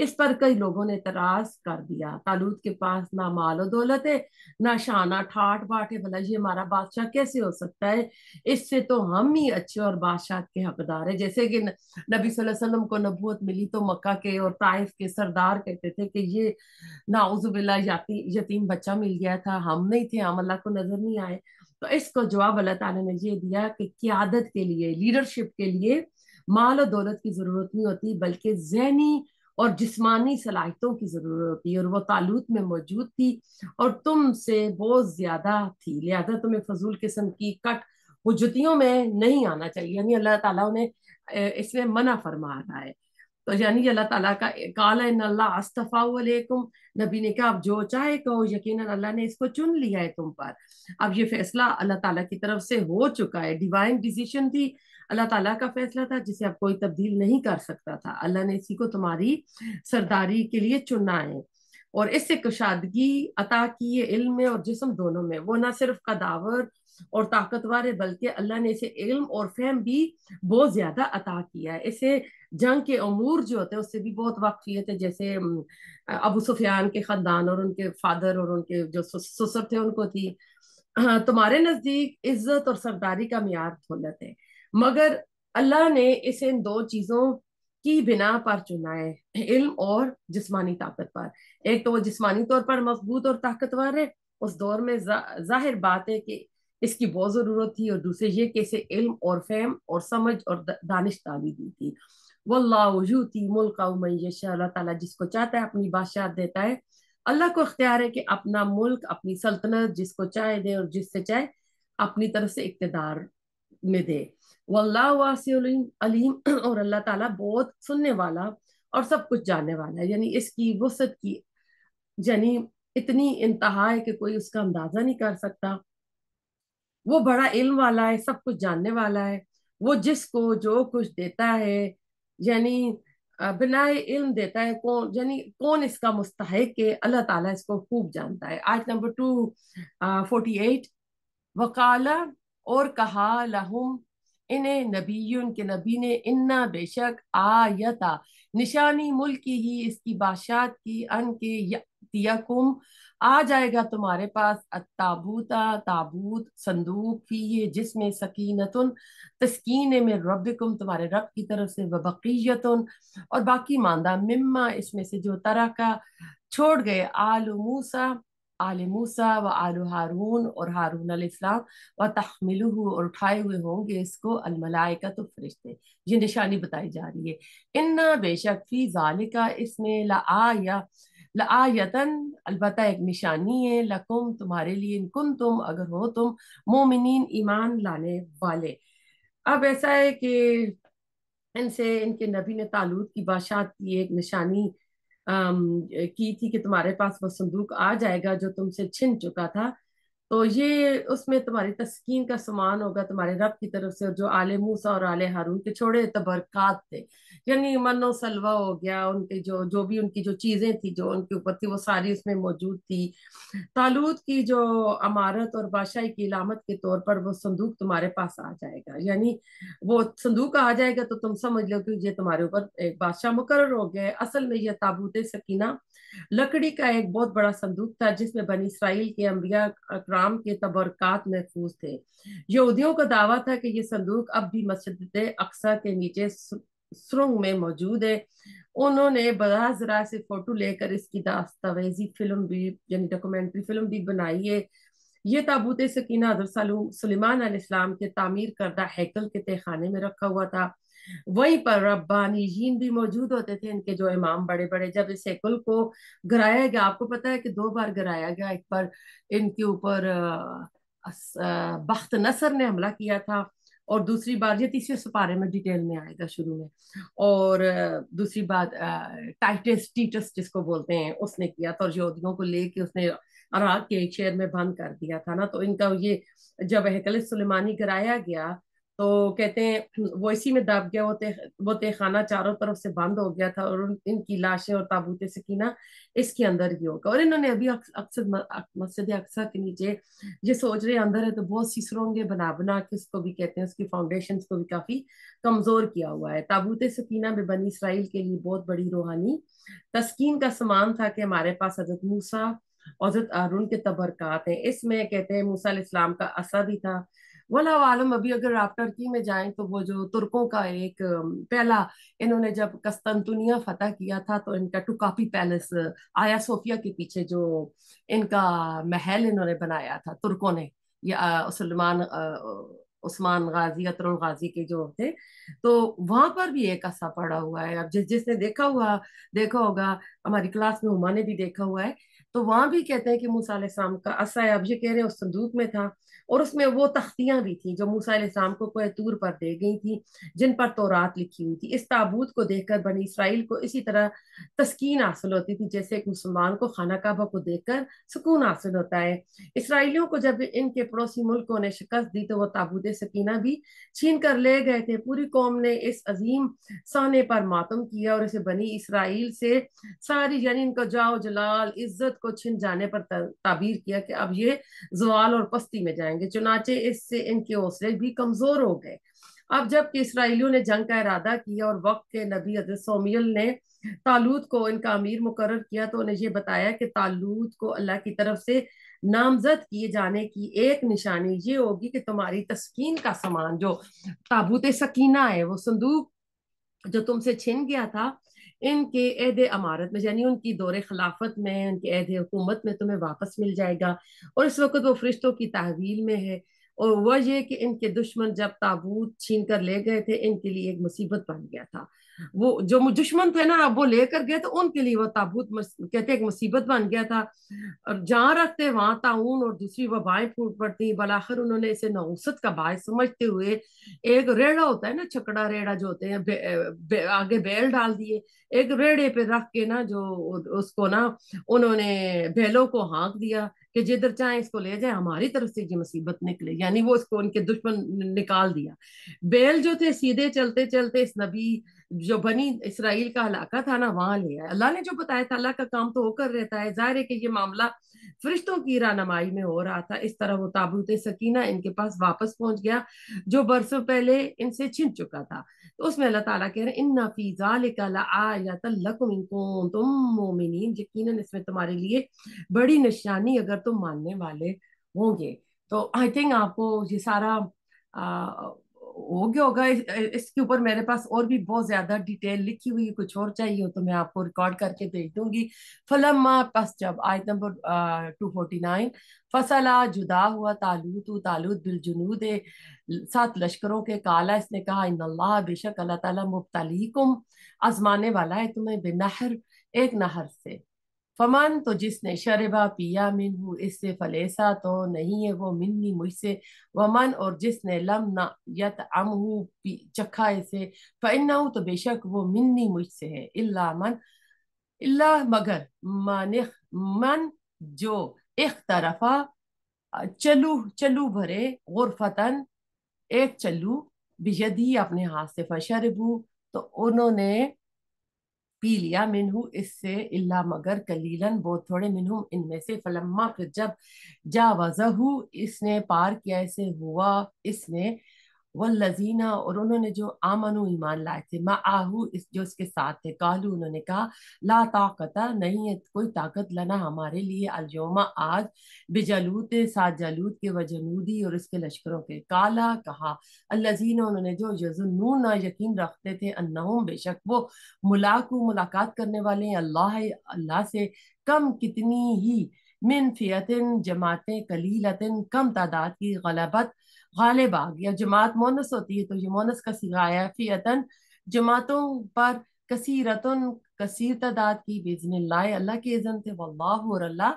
[SPEAKER 1] اس پر کئی لوگوں نے اعتراض کر دیا، طالوت کے پاس نہ مال و دولت ہے، نہ شانہ ٹھاٹ باٹ ہے، بھلا یہ ہمارا بادشاہ کیسے ہو سکتا ہے؟ اس سے تو ہم ہی اچھے اور بادشاہ کے حقدار ہیں۔ جیسے کہ نبی صلی اللہ علیہ وسلم کو نبوت ملی تو مکہ کے اور طائف کے سردار کہتے تھے کہ یہ نعوذ باللہ یتیم بچہ مل گیا تھا، ہم نہیں تھے، ہم اللہ کو نظر نہیں آئے۔ تو اس کو جواب اللہ تعالیٰ نے یہ دیا کہ قیادت کے لیے، لیڈرشپ کے لیے مال و دولت کی ضرورت نہیں ہوتی، بلکہ ذہنی اور جسمانی صلاحیتوں کی ضرورت ہوتی ہے، اور وہ طالوت میں موجود تھی، اور تم سے بہت زیادہ تھی، لہذا تمہیں فضول قسم کی کٹ حجتیوں میں نہیں آنا چاہیے۔ یعنی اللہ تعالیٰ نے اس میں منع فرما رہا ہے۔ تو یعنی اللہ تعالیٰ کا قال ان اللہ اصطفیٰ علیکم، نبی نے کہا اب جو چاہے کہو، یقیناً اللہ نے اس کو چن لیا ہے تم پر۔ اب یہ فیصلہ اللہ تعالیٰ کی طرف سے ہو چکا ہے، ڈیوائن ڈیسیشن تھی، اللہ تعالیٰ کا فیصلہ تھا جسے اب کوئی تبدیل نہیں کر سکتا تھا۔ اللہ نے اسی کو تمہاری سرداری کے لیے چنا ہے، اور اس سے کشادگی عطا کی ہے، علم میں اور جسم دونوں میں۔ وہ نہ صرف قداور اور طاقتور ہے، بلکہ اللہ نے اسے علم اور فہم بھی بہت زیادہ عطا کیا ہے۔ اسے جنگ کے امور جو ہوتے ہیں اس سے بھی بہت واقفیت ہے، جیسے ابو سفیان کے خاندان اور ان کے فادر اور ان کے جو سسر تھے ان کو تھی۔ تمہارے نزدیک عزت اور سرداری کا معیار دولت ہے، مگر اللہ نے اسے ان دو چیزوں کی بنا پر چنا ہے، علم اور جسمانی طاقت پر۔ ایک تو وہ جسمانی طور پر مضبوط اور طاقتور ہے، اس دور میں ظاہر بات ہے کہ اس کی بہت ضرورت تھی، اور دوسرے یہ کہ اسے علم اور فہم اور سمجھ اور دانش تعلیم دی تھی۔ واللہ یؤتی ملکہ من یشاء، اللہ تعالیٰ جس کو چاہتا ہے اپنی بادشاہت دیتا ہے۔ اللہ کو اختیار ہے کہ اپنا ملک، اپنی سلطنت جس کو چاہے دے، اور جس سے چاہے اپنی طرف سے اقتدار میں دے۔ واللہ واسع علیم، اور اللہ تعالیٰ بہت سننے والا اور سب کچھ جاننے والا ہے۔ یعنی اس کی وسعت کی یعنی اتنی انتہا ہے کہ کوئی اس کا اندازہ نہیں کر سکتا۔ وہ بڑا علم والا ہے، سب کچھ جاننے والا ہے۔ وہ جس کو جو کچھ دیتا ہے، یعنی بنا علم دیتا ہے، کون یعنی کون اس کا مستحق ہے، اللہ تعالیٰ اس کو خوب جانتا ہے۔ آیت نمبر 248، وقالا اور کہا، لہم انہیں، نبی ان کے نبی نے، انا بے شک، آیتا نشانی، ملکی ہی اس کی بادشاہت کی، ان کے یاتیکم آ جائے گا تمہارے پاس التابوتا تابوت صندوق فی ہے جس میں سکینتن تسکین میں ربکم تمہارے رب کی طرف سے وبقیتن اور باقی ماندہ مما اس میں سے جو طرح کا چھوڑ گئے آل موسیٰ و آل ہارون اور ہارون علیہ السلام و تحملہ اور اٹھائے ہوئے ہوں گے اس کو الملائکۃ فرشتے. یہ نشانی بتائی جا رہی ہے. ان بے شک فی ذالکا اس میں لآیتن البتہ ایک نشانی ہے لکم تمہارے لیے ان کن تم اگر ہو تم مومنین ایمان لانے والے. اب ایسا ہے کہ ان سے ان کے نبی نے طالوت کی بادشاہت کی ایک نشانی کی تھی کہ تمہارے پاس وہ صندوق آ جائے گا جو تم سے چھن چکا تھا. تو یہ اس میں تمہاری تسکین کا سامان ہوگا تمہارے رب کی طرف سے. اور جو آل موسیٰ اور آل ہارون کے چھوڑے تبرکات تھے یعنی من و سلوہ ہو گیا ان کے جو بھی ان کی جو چیزیں تھی جو ان کے اوپر تھی وہ ساری اس میں موجود تھی. طالوت کی جو امارت اور بادشاہی کی علامت کے طور پر وہ صندوق تمہارے پاس آ جائے گا. یعنی وہ صندوق آ جائے گا تو تم سمجھ لو کہ یہ تمہارے اوپر ایک بادشاہ مقرر ہو گیا ہے. اصل میں یہ تابوت سکینہ لکڑی کا ایک بہت بڑا صندوق تھا جس میں بنی اسرائیل کے انبیاء اکرام کے تبرکات محفوظ تھے. یہودیوں کا دعویٰ تھا کہ یہ صندوق اب بھی مسجد اقصی کے نیچے سرنگ میں موجود ہے. انہوں نے براہ راست سے فوٹو لے کر اس کی دستاویزی فلم بھی یعنی ڈاکومنٹری فلم بھی بنائی ہے. یہ تابوت سکینہ حضرت سلیمان علیہ السلام کے تعمیر کردہ ہیکل کے تہخانے میں رکھا ہوا تھا. وہیں پر ربانیین بھی موجود ہوتے تھے ان کے جو امام بڑے بڑے. جب اس ہیکل کو گرایا گیا آپ کو پتا ہے کہ 2 بار گرایا گیا. ایک بار ان کے اوپر بخت نصر نے حملہ کیا تھا اور دوسری بار یہ تیسرے سپارے میں ڈیٹیل میں آئے گا شروع میں. اور دوسری بات ٹیٹس جس کو بولتے ہیں اس نے کیا تھا اور یہودیوں کو لے کے اس نے عراق کے ایک شہر میں بند کر دیا تھا نا. تو ان کا یہ جب ہیکل سلیمانی گرایا گیا تو کہتے ہیں وہ اسی میں دب گیا. وہ تہخانہ چاروں طرف سے بند ہو گیا تھا اور ان کی لاشیں اور تابوت سکینہ اس کے اندر ہی ہوگا. اور انہوں نے ابھی اکثر مسجد اقصی کے نیچے یہ سوچ رہے اندر ہے تو بہت سی سرنگیں بنا بنا کے اس کو بھی کہتے ہیں اس کی فاؤنڈیشنز کو بھی کافی کمزور کیا ہوا ہے. تابوت سکینہ میں بنی اسرائیل کے لیے بہت بڑی روحانی تسکین کا سامان تھا کہ ہمارے پاس حضرت موسیٰ اور حضرت ہارون کے تبرکات ہیں. اس میں کہتے ہیں موسیٰ علیہ السلام کا عصا بھی تھا. واللہ عالم. ابھی اگر آپ ٹرکی میں جائیں تو وہ جو ترکوں کا ایک پہلا انہوں نے جب قسطنطنیہ فتح کیا تھا تو ان کا ٹوکاپی پیلس آیا صوفیہ کے پیچھے جو ان کا محل انہوں نے بنایا تھا ترکوں نے یا عثمان غازی عطر الغازی کے جو تھے تو وہاں پر بھی ایک عصا پڑا ہوا ہے. اب جس نے دیکھا ہوگا ہماری کلاس میں ہما نے بھی دیکھا ہوا ہے تو وہاں بھی کہتے ہیں کہ موسیٰ علیہ السلام کا عصا ہے. اب یہ کہہ رہے ہیں اس صندوق میں تھا اور اس میں وہ تختیاں بھی تھیں جو موسیٰ علیہ السلام کو کوہ طور پر دے گئی تھیں جن پر تورات لکھی ہوئی تھی. اس تابوت کو دیکھ کر بنی اسرائیل کو اسی طرح تسکین حاصل ہوتی تھی جیسے ایک مسلمان کو خانہ کعبہ کو دیکھ کر سکون حاصل ہوتا ہے. اسرائیلیوں کو جب ان کے پڑوسی ملکوں نے شکست دی تو وہ تابوت سکینہ بھی چھین کر لے گئے تھے. پوری قوم نے اس عظیم سانے پر ماتم کیا اور اسے بنی اسرائیل سے ساری یعنی ان کو جاؤ جلال عزت کو چھن جانے پر تعبیر کیا کہ اب یہ زوال اور پستی میں جائیں گے. چنانچہ اس سے ان کے حوصلے بھی کمزور ہو گئے. اب جب کہ اسرائیلیوں نے جنگ کا ارادہ کیا اور وقت کے نبی حضرت سومیل نے طالوت کو ان کا امیر مقرر کیا تو انہیں یہ بتایا کہ طالوت کو اللہ کی طرف سے نامزد کیے جانے کی ایک نشانی یہ ہوگی کہ تمہاری تسکین کا سامان جو تابوت سکینہ ہے وہ صندوق جو تم سے چھن گیا تھا ان کے عہد امارت میں یعنی ان کی دور خلافت میں ان کے عہد حکومت میں تمہیں واپس مل جائے گا. اور اس وقت وہ فرشتوں کی تحویل میں ہے. اور وہ یہ کہ ان کے دشمن جب تابوت چھین کر لے گئے تھے ان کے لیے ایک مصیبت بن گیا تھا. وہ جو دشمن تھے نا وہ لے کر گئے تو ان کے لیے وہ تابوت کہتے ایک مصیبت بن گیا تھا. اور جہاں رکھتے وہاں طاعون اور دوسری وبائیں پھوٹ پڑتی. بالاخر انہوں نے اسے نحوست کا باعث سمجھتے ہوئے ایک ریڑا ہوتا ہے نا چھکڑا ریڑا جو ہوتے ہیں آگے بیل ڈال دیے ایک ریڑے پہ رکھ کے نا جو اس کو نا انہوں نے بیلوں کو ہانک دیا کہ جدھر چاہیں اس کو لے جائیں ہماری طرف سے یہ مصیبت نکلے. یعنی وہ اس کو ان کے دشمن نکال دیا. بیل جو تھے سیدھے چلتے چلتے اس نبی جو بنی اسرائیل کا علاقہ تھا نا وہاں لے آئے. اللہ نے جو بتایا تھا اللہ کا کام تو ہو کر رہتا ہے. ظاہر ہے کہ یہ معاملہ فرشتوں کی رہنمائی میں ہو رہا تھا. اس طرح وہ تابوت سکینہ ان کے پاس واپس پہنچ گیا جو برسوں پہلے ان سے چھن چکا تھا. تو اس میں اللہ تعالیٰ کہہ رہے ہیں ان فی ذالک لآیۃ لکم ان کنتم مؤمنین، یقیناً اس میں تمہارے لیے بڑی نشانی اگر تم ماننے والے ہوں گے۔ تو آئی تھنک آپ کو یہ سارا ہو گیا ہوگا۔ اس کے اوپر میرے پاس اور بھی بہت زیادہ ڈیٹیل لکھی ہوئی، کچھ اور چاہیے ہو تو میں آپ کو ریکارڈ کر کے بھیج دوں گی۔ فلما، پس جب، آیت نمبر 249، فصلا، جدا ہوا، تالوت بالجنود، 7 لشکروں کے، کالا، اس نے کہا ان اللہ، بے شک اللہ تعالیٰ، مبتلیکم، آزمانے والا ہے تمہیں، بنہر، ایک نہر سے، فمن، تو جس نے، شربا، پیا، منہ، اس سے، فلیسا، تو نہیں ہے وہ، منی، مجھ سے، ومن، اور جس نے، لم نہ یطعمہ، چکھا اسے، فإنہ، تو بے شک وہ، منی، مجھ سے ہے، الا من، اللہ مگر، من جو، اخترفا، چلو بھرے، غرفتن، ایک چلو، بیدی، اپنے ہاتھ سے، فشربو، تو انہوں نے پی لیا، منہو، اس سے، اللہ مگر، کلیلن، بہت تھوڑے، منہم، ان میں سے، فلما، پھر جب، جاوزہ، اس نے پار کیا اسے، ہوا اس نے، والذین، اور انہوں نے جو، آمنو، ایمان لائے تھے، معاہو، اس جو اس کے ساتھ تھے، قالو، انہوں نے کہا، لا طاقت، نہیں ہے کوئی طاقت، لنا، ہمارے لیے، اليوم، آج، بجالوت، ساتھ جالوت کے، وجنودی، اور اس کے لشکروں کے، کالا، کہا، الذین، انہوں نے جو، یظنون، یقین رکھتے تھے، انہم، بے شک وہ، ملاقات کرنے والے ہیں، اللہ سے، کم، کتنی ہی، من فیتن، جماعتیں، قلیلتن، کم تعداد کی، غلبت، غالب آ گیا، جماعت مونس ہوتی ہے تو یہ مونس کا صیغہ آیا، فیتن، جماعتوں پر، کثیرتن، کثیر تعداد کی، باذن اللہ، اللہ کی اذن سے، واللہ، اور اللہ،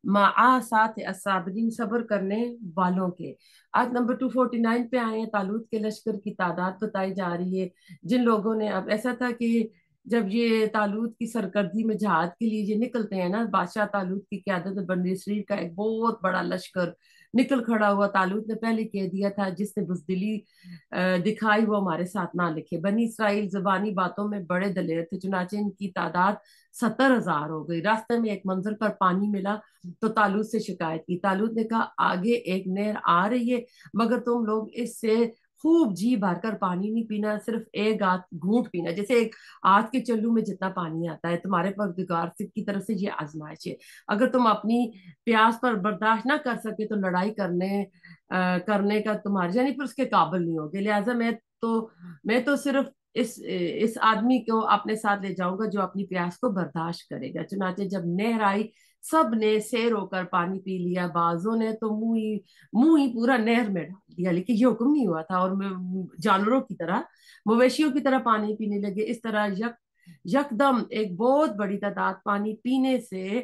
[SPEAKER 1] مع، ساتھ، الصابرین، صبر کرنے والوں کے۔ آج نمبر 249 پہ آئے ہیں، طالوت کے لشکر کی تعداد بتائی جا رہی ہے، جن لوگوں نے، اب ایسا تھا کہ جب یہ طالوت کی سرکردی میں جہاد کے لیے یہ نکلتے ہیں نا، بادشاہ طالوت کی قیادت میں بنی اسرائیل کا ایک بہت بڑا لشکر نکل کھڑا ہوا، طالوت نے پہلے کہہ دیا تھا جس نے بزدلی دکھائی وہ ہمارے ساتھ نہ لکھے۔ بنی اسرائیل زبانی باتوں میں بڑے دلیر تھے، چنانچہ ان کی تعداد 70,000 ہو گئی۔ راستے میں ایک منظر پر پانی ملا تو طالوت سے شکایت کی، طالوت نے کہا آگے ایک نہر آ رہی ہے مگر تم لوگ اس سے خوب جی بھر کر پانی نہیں پینا، صرف ایک آدھ گھونٹ پینا، جیسے ایک آج کے چلو میں جتنا پانی آتا ہے، تمہارے پروردگار کی طرف سے یہ آزمائش ہے، اگر تم اپنی پیاس پر برداشت نہ کر سکے تو لڑائی کرنے کا تمہارے، یعنی پھر اس کے قابل نہیں ہوگے، لہٰذا میں تو صرف اس آدمی کو اپنے ساتھ لے جاؤں گا جو اپنی پیاس کو برداشت کرے گا۔ چنانچہ جب نہر آئی سب نے سیر ہو کر پانی پی لیا، بعضوں نے تو منہ ہی پورا نہر میں ڈال دیا، لیکن یہ حکم نہیں ہوا تھا، اور جانوروں کی طرح، مویشیوں کی طرح پانی پینے لگے۔ اس طرح یکدم ایک بہت بڑی تعداد پانی پینے سے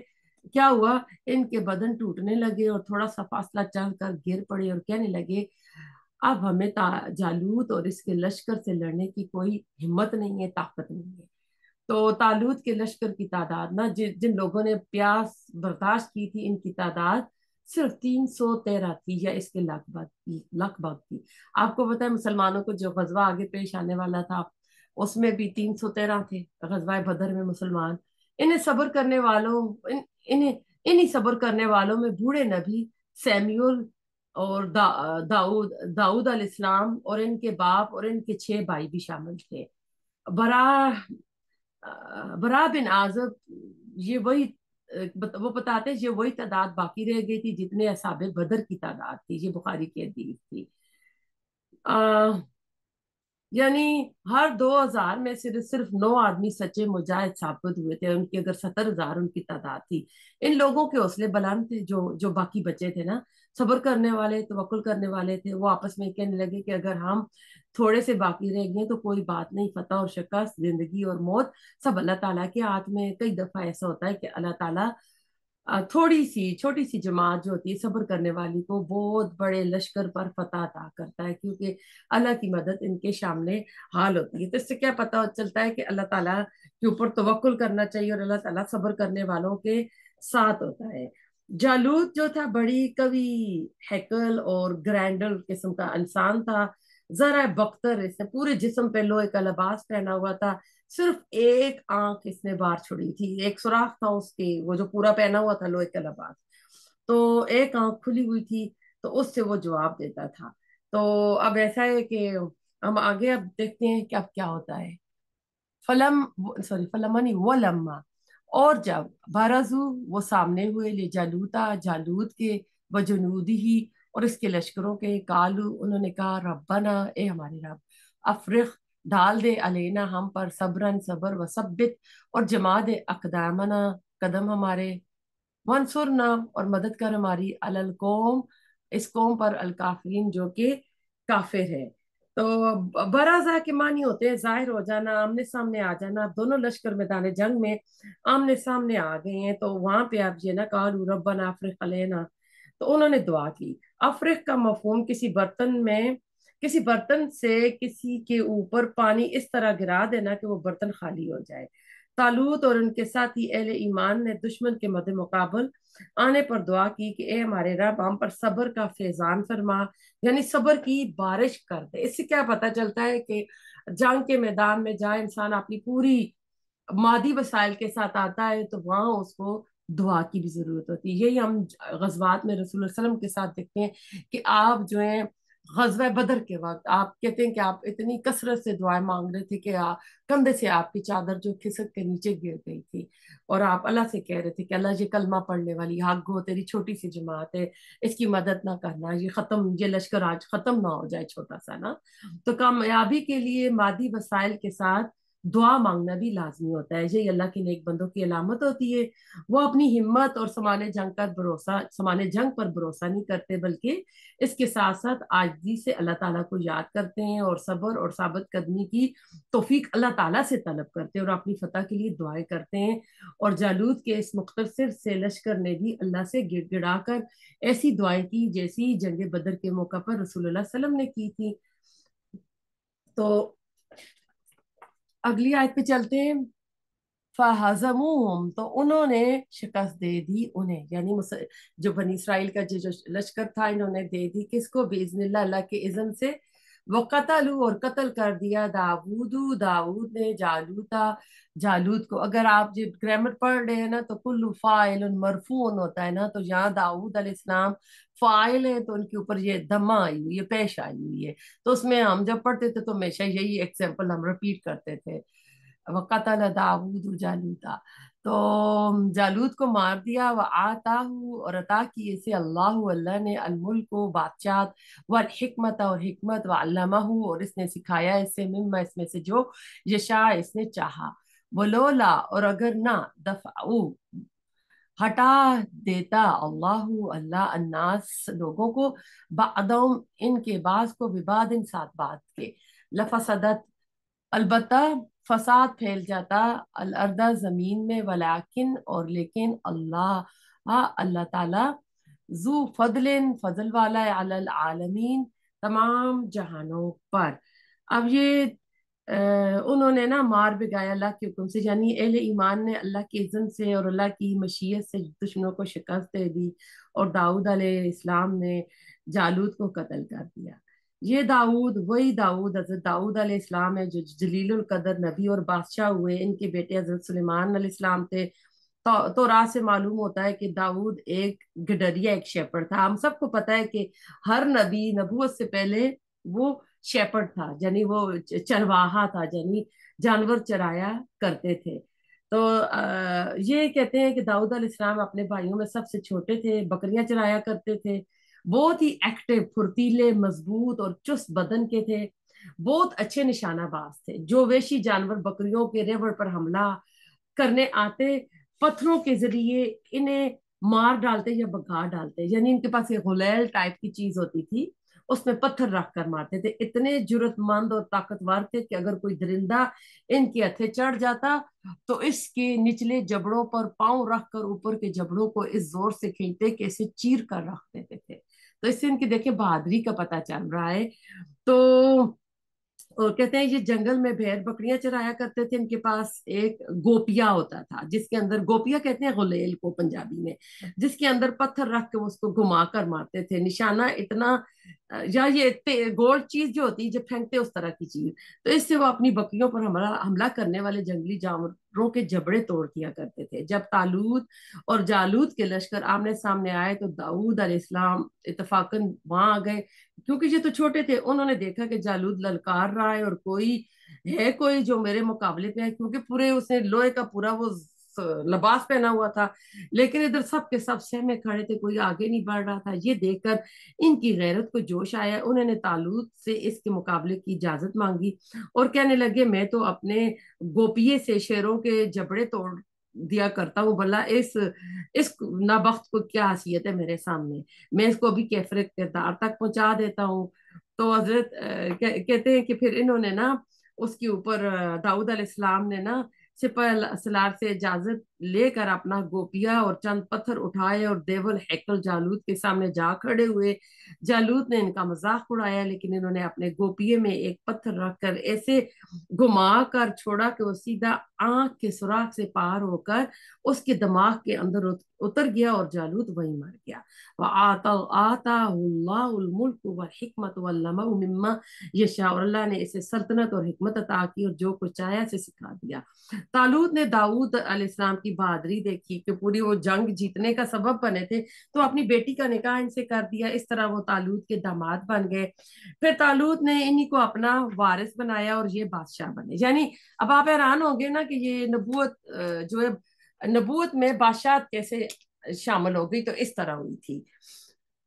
[SPEAKER 1] کیا ہوا، ان کے بدن ٹوٹنے لگے اور تھوڑا سا فاصلہ چل کر گر پڑے اور کہنے لگے اب ہمیں جالوت اور اس کے لشکر سے لڑنے کی کوئی ہمت نہیں ہے، طاقت نہیں ہے۔ تو طالوت کے لشکر کی تعداد نا، جن لوگوں نے پیاس برداشت کی تھی، ان کی تعداد صرف 313 تھی، یا اس کے لگ بھگ تھی۔ آپ کو پتا ہے مسلمانوں کو جو غزوہ آگے پیش آنے والا تھا اس میں بھی 313 تھے، غزوہ بدر میں مسلمان۔ انہیں صبر کرنے والوں انہیں صبر کرنے والوں میں بوڑھے نبی سیمیول اور داؤد علیہ السلام اور ان کے باپ اور ان کے 6 بھائی بھی شامل تھے۔ برا برا بن عازب، یہ وہی وہ بتاتے یہ وہی تعداد باقی رہ گئی تھی جتنے اصحاب بدر کی تعداد تھی، یہ بخاری کی حدیث تھی۔ یعنی ہر 2,000 میں صرف 9 آدمی سچے مجاہد ثابت ہوئے تھے، ان کی اگر 70,000 ان کی تعداد تھی۔ ان لوگوں کے حوصلے بلند تھے، جو باقی بچے تھے نا، صبر کرنے والے، توکل کرنے والے تھے، وہ آپس میں کہنے لگے کہ اگر ہم تھوڑے سے باقی رہ گئے تو کوئی بات نہیں، فتح اور شکست، زندگی اور موت سب اللہ تعالیٰ کے ہاتھ میں۔ کئی دفعہ ایسا ہوتا ہے کہ اللہ تعالیٰ تھوڑی سی چھوٹی سی جماعت جو ہوتی ہے صبر کرنے والی کو بہت بڑے لشکر پر فتح عطا کرتا ہے، کیونکہ اللہ کی مدد ان کے سامنے حال ہوتی ہے۔ تو اس سے کیا پتہ چلتا ہے کہ اللہ تعالیٰ کے اوپر توکل کرنا چاہیے، اور اللہ تعالیٰ صبر کرنے والوں کے ساتھ ہوتا ہے۔ جالوت جو تھا بڑی قوی ہیکل اور گرینڈر قسم کا انسان تھا، ذرا بختر، اس نے پورے جسم پہ لوہے کا لباس پہنا ہوا تھا، صرف ایک آنکھ اس نے باہر چھوڑی تھی، ایک سوراخ تھا اس کے، وہ جو پورا پہنا ہوا تھا لوہے کا لباس، تو ایک آنکھ کھلی ہوئی تھی، تو اس سے وہ جواب دیتا تھا۔ تو اب ایسا ہے کہ हम आगे अब देखते हैं कि अब क्या होता है। फलम सॉरी फलमा नहीं, वो लम्मा, और जब बाराजू वो सामने हुए, ले जालूता जालूत के, वजुनूदी ही और इसके लश्करों के, कालू उन्होंने कहा रब्बना ए हमारे रब, अफरिख डाल दे अलेना हम पर, सब्रन सबर, व सब्बित और जमा दे अकदामना कदम हमारे, वंसुरना और मदद कर हमारी, अलल कौम इस कौम पर, अल काफिरीन जो कि काफिर है। तो बराजा के मानी होते हैं जाहिर हो जाना, आमने सामने आ जाना। अब दोनों लश्कर मैदान जंग में आमने सामने आ गए हैं, तो वहां पे आप ये ना कालू रब्बना अफ्रिक अलैना, तो उन्होंने दुआ की। अफ्रिक का मफहूम किसी बर्तन में, किसी बर्तन से किसी के ऊपर पानी इस तरह गिरा देना कि वो बर्तन खाली हो जाए। तालूत और उनके साथी अहले ईमान ने दुश्मन के मद्दे मुकाबल आने पर दुआ की कि ए हमारे रब हम पर सब्र का फैजान फरमा, यानी सब्र की बारिश कर दे। इससे क्या पता चलता है कि जंग के मैदान में जहाँ इंसान अपनी पूरी मादी वसाइल के साथ आता है तो वहां उसको दुआ की भी जरूरत होती है। यही हम गजवात में रसूल सल्लम के साथ देखते हैं कि आप जो है गजवा बदर के वक्त आप कहते हैं कि आप इतनी कसरत से दुआएं मांग रहे थे कि कंधे से आपकी चादर जो खिसक के नीचे गिर गई थी, और आप अल्लाह से कह रहे थे कि अल्लाह ये कलमा पढ़ने वाली हक गो तेरी छोटी सी जमात है, इसकी मदद ना करना, ये खत्म, ये लश्कर आज खत्म ना हो जाए छोटा सा ना। तो कामयाबी के लिए मादी वसाइल के साथ दुआ मांगना भी लाजमी होता है। यही अल्लाह के नेक बंदों की अलामत होती है। वो अपनी हिम्मत और समाने जंग पर भरोसा नहीं करते, बल्कि इसके साथ साथ आजिज़ी से अल्लाह ताला को याद करते हैं, और सब्र और साबित कदमी की तौफीक अल्लाह ताला से तलब करते हैं, और अपनी फतह के लिए दुआएं करते हैं। और जालूत के इस मुख्तसर से लश्कर ने भी अल्लाह से गिड़गिड़ा कर ऐसी दुआएं की जैसी जंग बदर के मौका पर रसूलुल्लाह सल्लम ने की थी। तो अगली आयत पे चलते हैं। फहज़मूहुम, तो उन्होंने शिकस्त दे दी उन्हें, यानी जो बनी इसराइल का जो लश्कर था इन्होंने दे दी किसको, बिइज़निल्लाह अल्लाह के इज़्न से। वो कतलू और कत्ल कर दिया दाऊदू दाऊद ने जालूता जालूत को। अगर आप जो ग्रामर पढ़ रहे हैं ना तो कुल्लु फाइल मरफून होता है ना, तो यहाँ दाऊद अलैहिस्सलाम फाइल है तो उनके ऊपर ये दमा आई हुई है, पेश आई हुई है। तो उसमें हम जब पढ़ते थे तो हमेशा यही एग्जाम्पल हम रिपीट करते थे, वक़तल दाऊद जालूता। तो जालूत को मार दिया, व आताहू और अता की इसे अल्लाह, अल्लाह ने अल मुल्क को बादशाह, व हिकमत और हिकमत, व अल्लमहू और इसने सिखाया इसे, मिम्मा इसमें से जो यशा इसने चाहा। वलोला और अगर ना दफाऊ हटा देता, अल्लाहु अल्लाह अन्नास लोगों को, बादम इनके बाज को, विबादिन साथ बात के, लफसदत अलबत्ता फसाद फैल जाता, अल अर्दा जमीन में, वलाकिन और लेकिन, अल्लाह अल्लाह ताला, जू फजलिन फजल वाला है, अलल आलमीन तमाम जहानों पर। अब ये उन्होंने ना मार भिगाया अल्लाह के हुक्म से, यानी अहले ईमान ने अल्लाह के इज़्न से और अल्लाह की मशीयत से दुश्मनों को शिकस्त दे दी, और दाऊद अलैहिस्सलाम ने जालूत को कत्ल कर दिया। ये दाऊद वही दाऊद हजरत दाऊद अलैहिस्सलाम है जो जलीलुल कदर नबी और बादशाह हुए। इनके बेटे हजरत सुलेमान अलैहिस्सलाम थे। तो रात से मालूम होता है कि दाऊद एक गडरिया, एक शेपर्ड था। हम सबको पता है कि हर नबी नबूवत से पहले वो शेपर्ड था, यानी वो चरवाहा था, यानी जानवर चराया करते थे। तो ये कहते हैं कि दाऊद अलैहिस्सलाम अपने भाइयों में सबसे छोटे थे, बकरियां चराया करते थे, बहुत ही एक्टिव, फुर्तीले, मजबूत और चुस्त बदन के थे, बहुत अच्छे निशानाबाज थे। जो वेशी जानवर बकरियों के रेवड़ पर हमला करने आते, पत्थरों के जरिए इन्हें मार डालते या भगा डालते, यानी इनके पास एक गुलेल टाइप की चीज होती थी, उसमें पत्थर रख कर मारते थे। इतने जुर्रतमंद और ताकतवर थे कि अगर कोई दरिंदा इनके हथे चढ़ जाता तो इसके निचले जबड़ों पर पांव रख कर ऊपर के जबड़ों को इस जोर से खींचते कि इसे चीर कर रख देते थे। तो इससे इनकी देखिए बहादुरी का पता चल रहा है। तो और कहते हैं ये जंगल में भेड़ बकरियां चराया करते थे। इनके पास एक गोपिया होता था जिसके अंदर, गोपिया कहते हैं गुलेल को पंजाबी में, जिसके अंदर पत्थर रख के उसको घुमा कर मारते थे। निशाना इतना या ये गोल्ड चीज जो होती है जब फेंकते हैं उस तरह की चीज। तो इससे वो अपनी बकरियों पर हमला हमला करने वाले जंगली जानवरों के जबड़े तोड़ दिया करते थे। जब तालूत और जालूत के लश्कर आमने सामने आए तो दाऊद अलैहिस्सलाम इत्तफाकन वहां आ गए, क्योंकि ये तो छोटे थे। उन्होंने देखा कि जालूत ललकार रहा है और कोई जो मेरे मुकाबले पे है, क्योंकि पूरे उसने लोहे का पूरा वो लिबास पहना हुआ था। लेकिन इधर सब के सब सहमे खड़े थे, कोई आगे नहीं बढ़ रहा था। ये देखकर इनकी गैरत को जोश आया, उन्होंने तालूत से इसके मुकाबले की इजाजत मांगी और कहने लगे मैं तो अपने गोपिये से शेरों के जबड़े तोड़ दिया करता हूँ, भला इस नाबख्त को क्या हैसियत है मेरे सामने, मैं इसको अभी कैफरे किरदार तक पहुंचा देता हूँ। तो हजरत कहते हैं कि फिर इन्होंने ना उसके ऊपर दाऊद अलैहिस्सलाम ने ना सिपह सलार से इजाजत लेकर अपना गोपिया और चंद पत्थर उठाए और देवल हैकल जालूत के सामने जा खड़े हुए। जालूत ने इनका मजाक उड़ाया, लेकिन इन्होंने अपने गोपिये में एक पत्थर रखकर ऐसे घुमा कर छोड़ा कि वो सीधा आंख के सुराख से पार होकर उसके दिमाग के अंदर उतर गया और जालूत वहीं मर गया। आताहुल्लाहुल मुल्क वल हिकमत वल्लमहु मिम्मा यशा, और अल्लाह ने इसे सल्तनत और हिकमत अता की और जो कुछ चाहे से सिखा दिया। तालूत ने दाऊद अलैहिस्सलाम की बहादुरी देखी कि पूरी वो जंग जीतने का सबब बने थे, तो अपनी बेटी का निकाह इनसे कर दिया। इस तरह वो तालूत के दामाद बन गए। फिर तालूत ने इन्हीं को अपना वारिस बनाया और ये बादशाह बने। यानी अब आप हैरान होंगे ना कि ये नबूवत जो है, नबूवत में बादशाह कैसे शामिल हो गई, तो इस तरह हुई थी।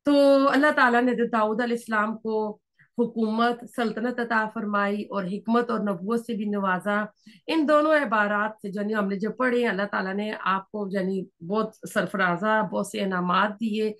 [SPEAKER 1] तो अल्लाह ताला ने जो दाऊद अलैहिस्सलाम को हुकूमत सल्तनत अता फरमाई और हिकमत और नबूवत से भी नवाजा। इन दोनों इबारात से जानी हमने जो पढ़े, अल्लाह ताला ने आपको जानी बहुत सरफराजा बहुत से इनामात दिए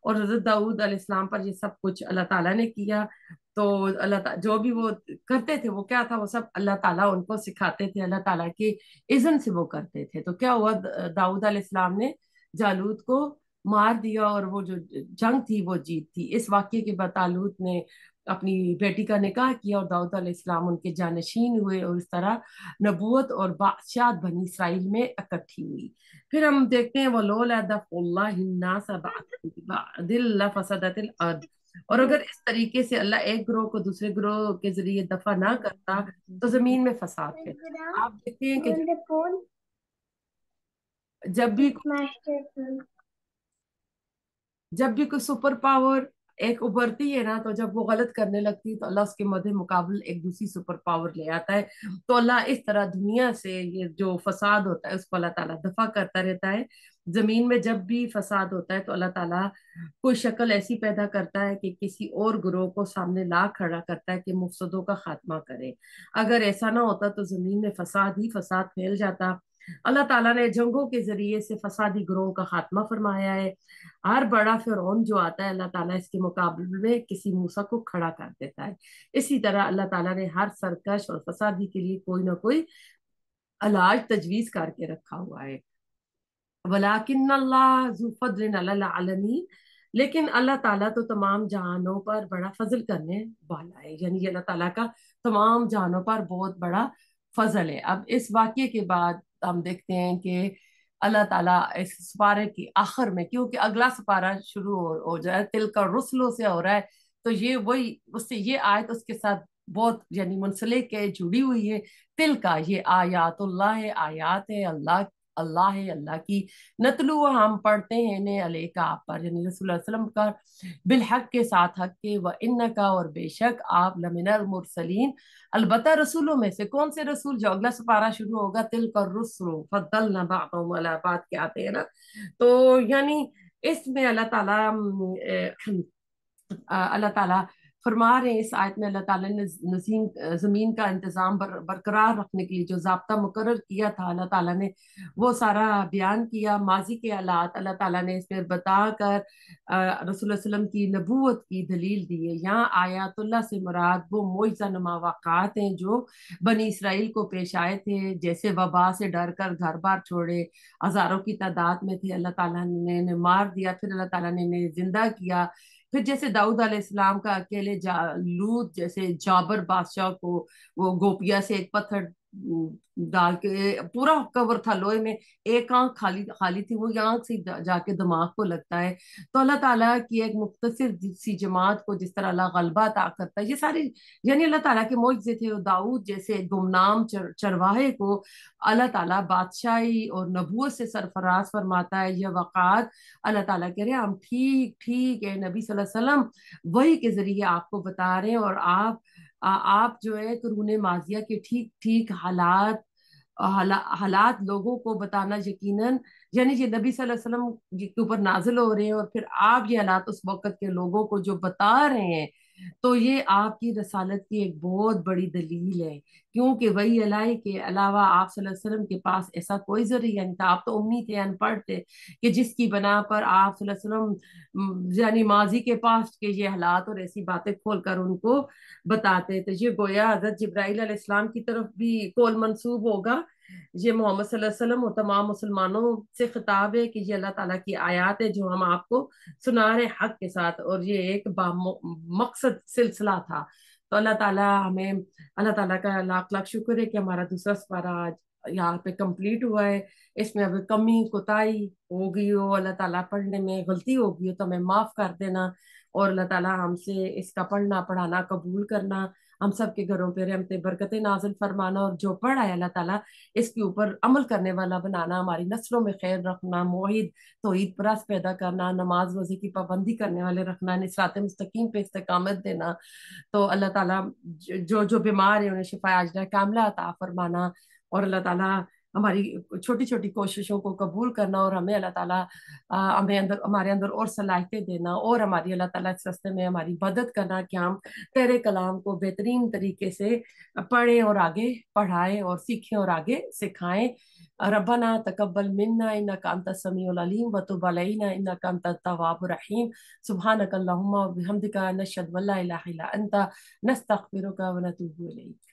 [SPEAKER 1] और हजरत दाऊद अलैहिस्सलाम पर ये सब कुछ अल्लाह ताला ने किया। तो जो भी वो करते थे वो क्या था, वो सब अल्लाह ताला उनको सिखाते थे, अल्लाह ताला के इज़्न से वो करते थे। तो क्या हुआ, दाऊद अलैहिस्सलाम ने जालूत को मार दिया और वो जो जंग थी वो जीत थी। इस वाक्य के बाद तालूत ने अपनी बेटी का निकाह किया और दाऊद अलैहिस्सलाम उनके जानशीन हुए और इस तरह नबूवत और बादशाह बनी इसराइल में इकट्ठी हुई। फिर हम देखते हैं वलोला दफ़ुल्लाहिन्नास बअदिल लफ़सदतिल अर्द, और अगर इस तरीके से अल्लाह एक ग्रोह को दूसरे ग्रोह के जरिए दफा ना करता तो जमीन में फसाद फैलता। आप देखते हैं कि जब भी जब भी कोई सुपर पावर एक उभरती है ना, तो जब वो गलत करने लगती है तो अल्लाह उसके मद्दे मुकाबल एक दूसरी सुपर पावर ले आता है। तो अल्लाह इस तरह दुनिया से ये जो फसाद होता है उसको अल्लाह ताला दफा करता रहता है। जमीन में जब भी फसाद होता है तो अल्लाह ताला कोई शक्ल ऐसी पैदा करता है कि किसी और ग्रोह को सामने ला खड़ा करता है कि मुफसदों का खात्मा करे। अगर ऐसा ना होता तो जमीन में फसाद ही फसाद फैल जाता। अल्लाह ताला ने जंगों के जरिए से फसादी ग्रोह का खात्मा फरमाया है। हर बड़ा फिरौन जो आता है अल्लाह ताला इसके मुकाबले में किसी मूसा को खड़ा कर देता है। इसी तरह अल्लाह ताला ने हर सरकश और फसादी के लिए कोई ना कोई इलाज तजवीज करके रखा हुआ है। वलाकिन अल्लाह ज़ु फज़लिन अलल आलमीन, लेकिन अल्लाह ताला तो तमाम जहानों पर बड़ा फजल करने वाला है। यानी ये अल्लाह ताला का तमाम जहानों पर बहुत बड़ा फजल है। अब इस वाक्य के बाद हम देखते हैं कि अल्लाह ताला इस सपारे की आखिर में, क्योंकि अगला सपारा शुरू हो जाए तिल का रुसलो से हो रहा है, तो ये वही उससे ये आयत उसके साथ बहुत यानी मुंसलिक है, जुड़ी हुई है। तिल का ये आयातुल्लाह है, आयात है अल्लाह, अल्लाह है अल्लाह की। नतलु हम पढ़ते हैं ने अले का आप पर, यानी रसूलुल्लाह सल्लल्लाहु अलैहि वसल्लम का बिलहक के साथ हक के, व इन्न का और बेशक आप लमिनल मुरसलीन, अलबत्ता रसूलों में से। कौन से रसूल? जो अगला सपारा शुरू होगा तिल कर रुसुल फद्दलना बअदहुम अला बअद के आते हैं ना। तो यानी इसमें अल्लाह ताला फरमा रहे हैं, इस आयत में अल्लाह ताला ने जमीन का इंतजाम बरकरार रखने के लिए जो ज़ाब्ता मुकर्रर किया था, अल्लाह ताला ने वो सारा बयान किया। माजी के हालात अल्लाह ताला ने इसमें बताकर रसूलुल्लाह सल्लल्लाहु अलैहि वसल्लम की नबूवत की दलील दी है। यहाँ आयातुल्लाह से मुराद वो मोइज़ा नुमा वाक़ात हैं जो बनी इसराइल को पेश आए थे। जैसे वबा से डर कर घर बार छोड़े, हजारों की तादाद में थे, अल्लाह ताला ने इन्हें मार दिया, फिर अल्लाह ताला ने इन्हें जिंदा किया। फिर जैसे दाऊद अलैहिस्सलाम का अकेले जालूत जैसे जाबर बादशाह को वो गोपिया से एक पत्थर ڈال کے پورا کور تھا لوہے میں، ایک آنکھ خالی خالی تھی، وہ آنکھ سے جا کے دماغ کو لگتا ہے۔ تو اللہ تعالیٰ کی ایک مختصر سی جماعت کو جس طرح اللہ غلبہ عطا کرتا ہے، یہ ساری یعنی اللہ تعالیٰ کے معجزے تھے۔ داؤد جیسے گمنام چرواہے کو اللہ تعالیٰ بادشاہی اور نبوت سے سرفراز فرماتا ہے۔ یہ وقات اللہ تعالیٰ کہہ رہے ہیں ہم ٹھیک ٹھیک ہے نبی صلی اللہ علیہ وسلم وہی کے ذریعے آپ کو بتا رہے ہیں، اور آپ جو ہے قرون ماضیہ کے ٹھیک ٹھیک حالات لوگوں کو بتانا، یقیناً یعنی یہ نبی صلی اللہ علیہ وسلم کے اوپر نازل ہو رہے ہیں، اور پھر آپ یہ حالات اس وقت کے لوگوں کو جو بتا رہے ہیں، تو یہ آپ کی رسالت کی ایک بہت بڑی دلیل ہے، کیونکہ وہی الہی کے علاوہ آپ صلی اللہ علیہ وسلم کے پاس ایسا کوئی ذریعہ نہیں تھا۔ آپ تو امی تھے، ان پڑھ تھے، کہ جس کی بنا پر آپ صلی اللہ علیہ وسلم یعنی ماضی کے پاس کے یہ حالات اور ایسی باتیں کھول کر ان کو بتاتے تھے۔ یہ گویا حضرت جبرائیل علیہ السلام کی طرف بھی کول منسوب ہوگا۔ یہ محمد صلی اللہ علیہ وسلم اور تمام مسلمانوں سے خطاب ہے کہ یہ اللہ تعالیٰ کی آیات ہے جو ہم آپ کو سنا رہے حق کے ساتھ، اور یہ ایک مقصد سلسلہ تھا۔ تو اللہ تعالیٰ ہمیں، اللہ تعالیٰ کا لاکھ لاکھ شکر ہے کہ ہمارا دوسرا سپارہ آج یہاں پہ کمپلیٹ ہوا ہے۔ اس میں اگر کمی کوتاہی ہو گئی ہو، اللہ تعالیٰ پڑھنے میں غلطی ہو گئی ہو تو ہمیں معاف کر دینا، اور اللہ تعالیٰ ہم سے اس کا پڑھنا پڑھانا قبول کرنا، ہم سب کے گھروں پہ رحمت برکت نازل فرمانا، اور جو پڑھا ہے اللہ تعالیٰ اس کے اوپر عمل کرنے والا بنانا، ہماری نسلوں میں خیر رکھنا، موحد توحید پرست پیدا کرنا، نماز روزے کی پابندی کرنے والے رکھنا، صراط مستقیم پہ استقامت دینا۔ تو اللہ تعالیٰ جو جو بیمار ہیں انہیں شفا عاجلہ کاملہ عطا فرمانا، اور اللہ تعالیٰ ہماری چھوٹی چھوٹی کوششوں کو قبول کرنا، اور ہمیں اللہ تعالیٰ ہمارے اندر اور صلاحیتیں دینا، اور ہماری اللہ تعالیٰ اس راستے میں ہماری مدد کرنا کہ ہم تیرے کلام کو بہترین طریقے سے پڑھیں اور آگے پڑھائیں اور سیکھیں اور آگے سکھائیں۔ ربنا تقبل منا انک انت السمیع العلیم وتب علینا انک انت التواب الرحیم۔ سبحانک اللہم وبحمدک نشہد ان لا الہ الا انت نستغفرک ونتوب الیک۔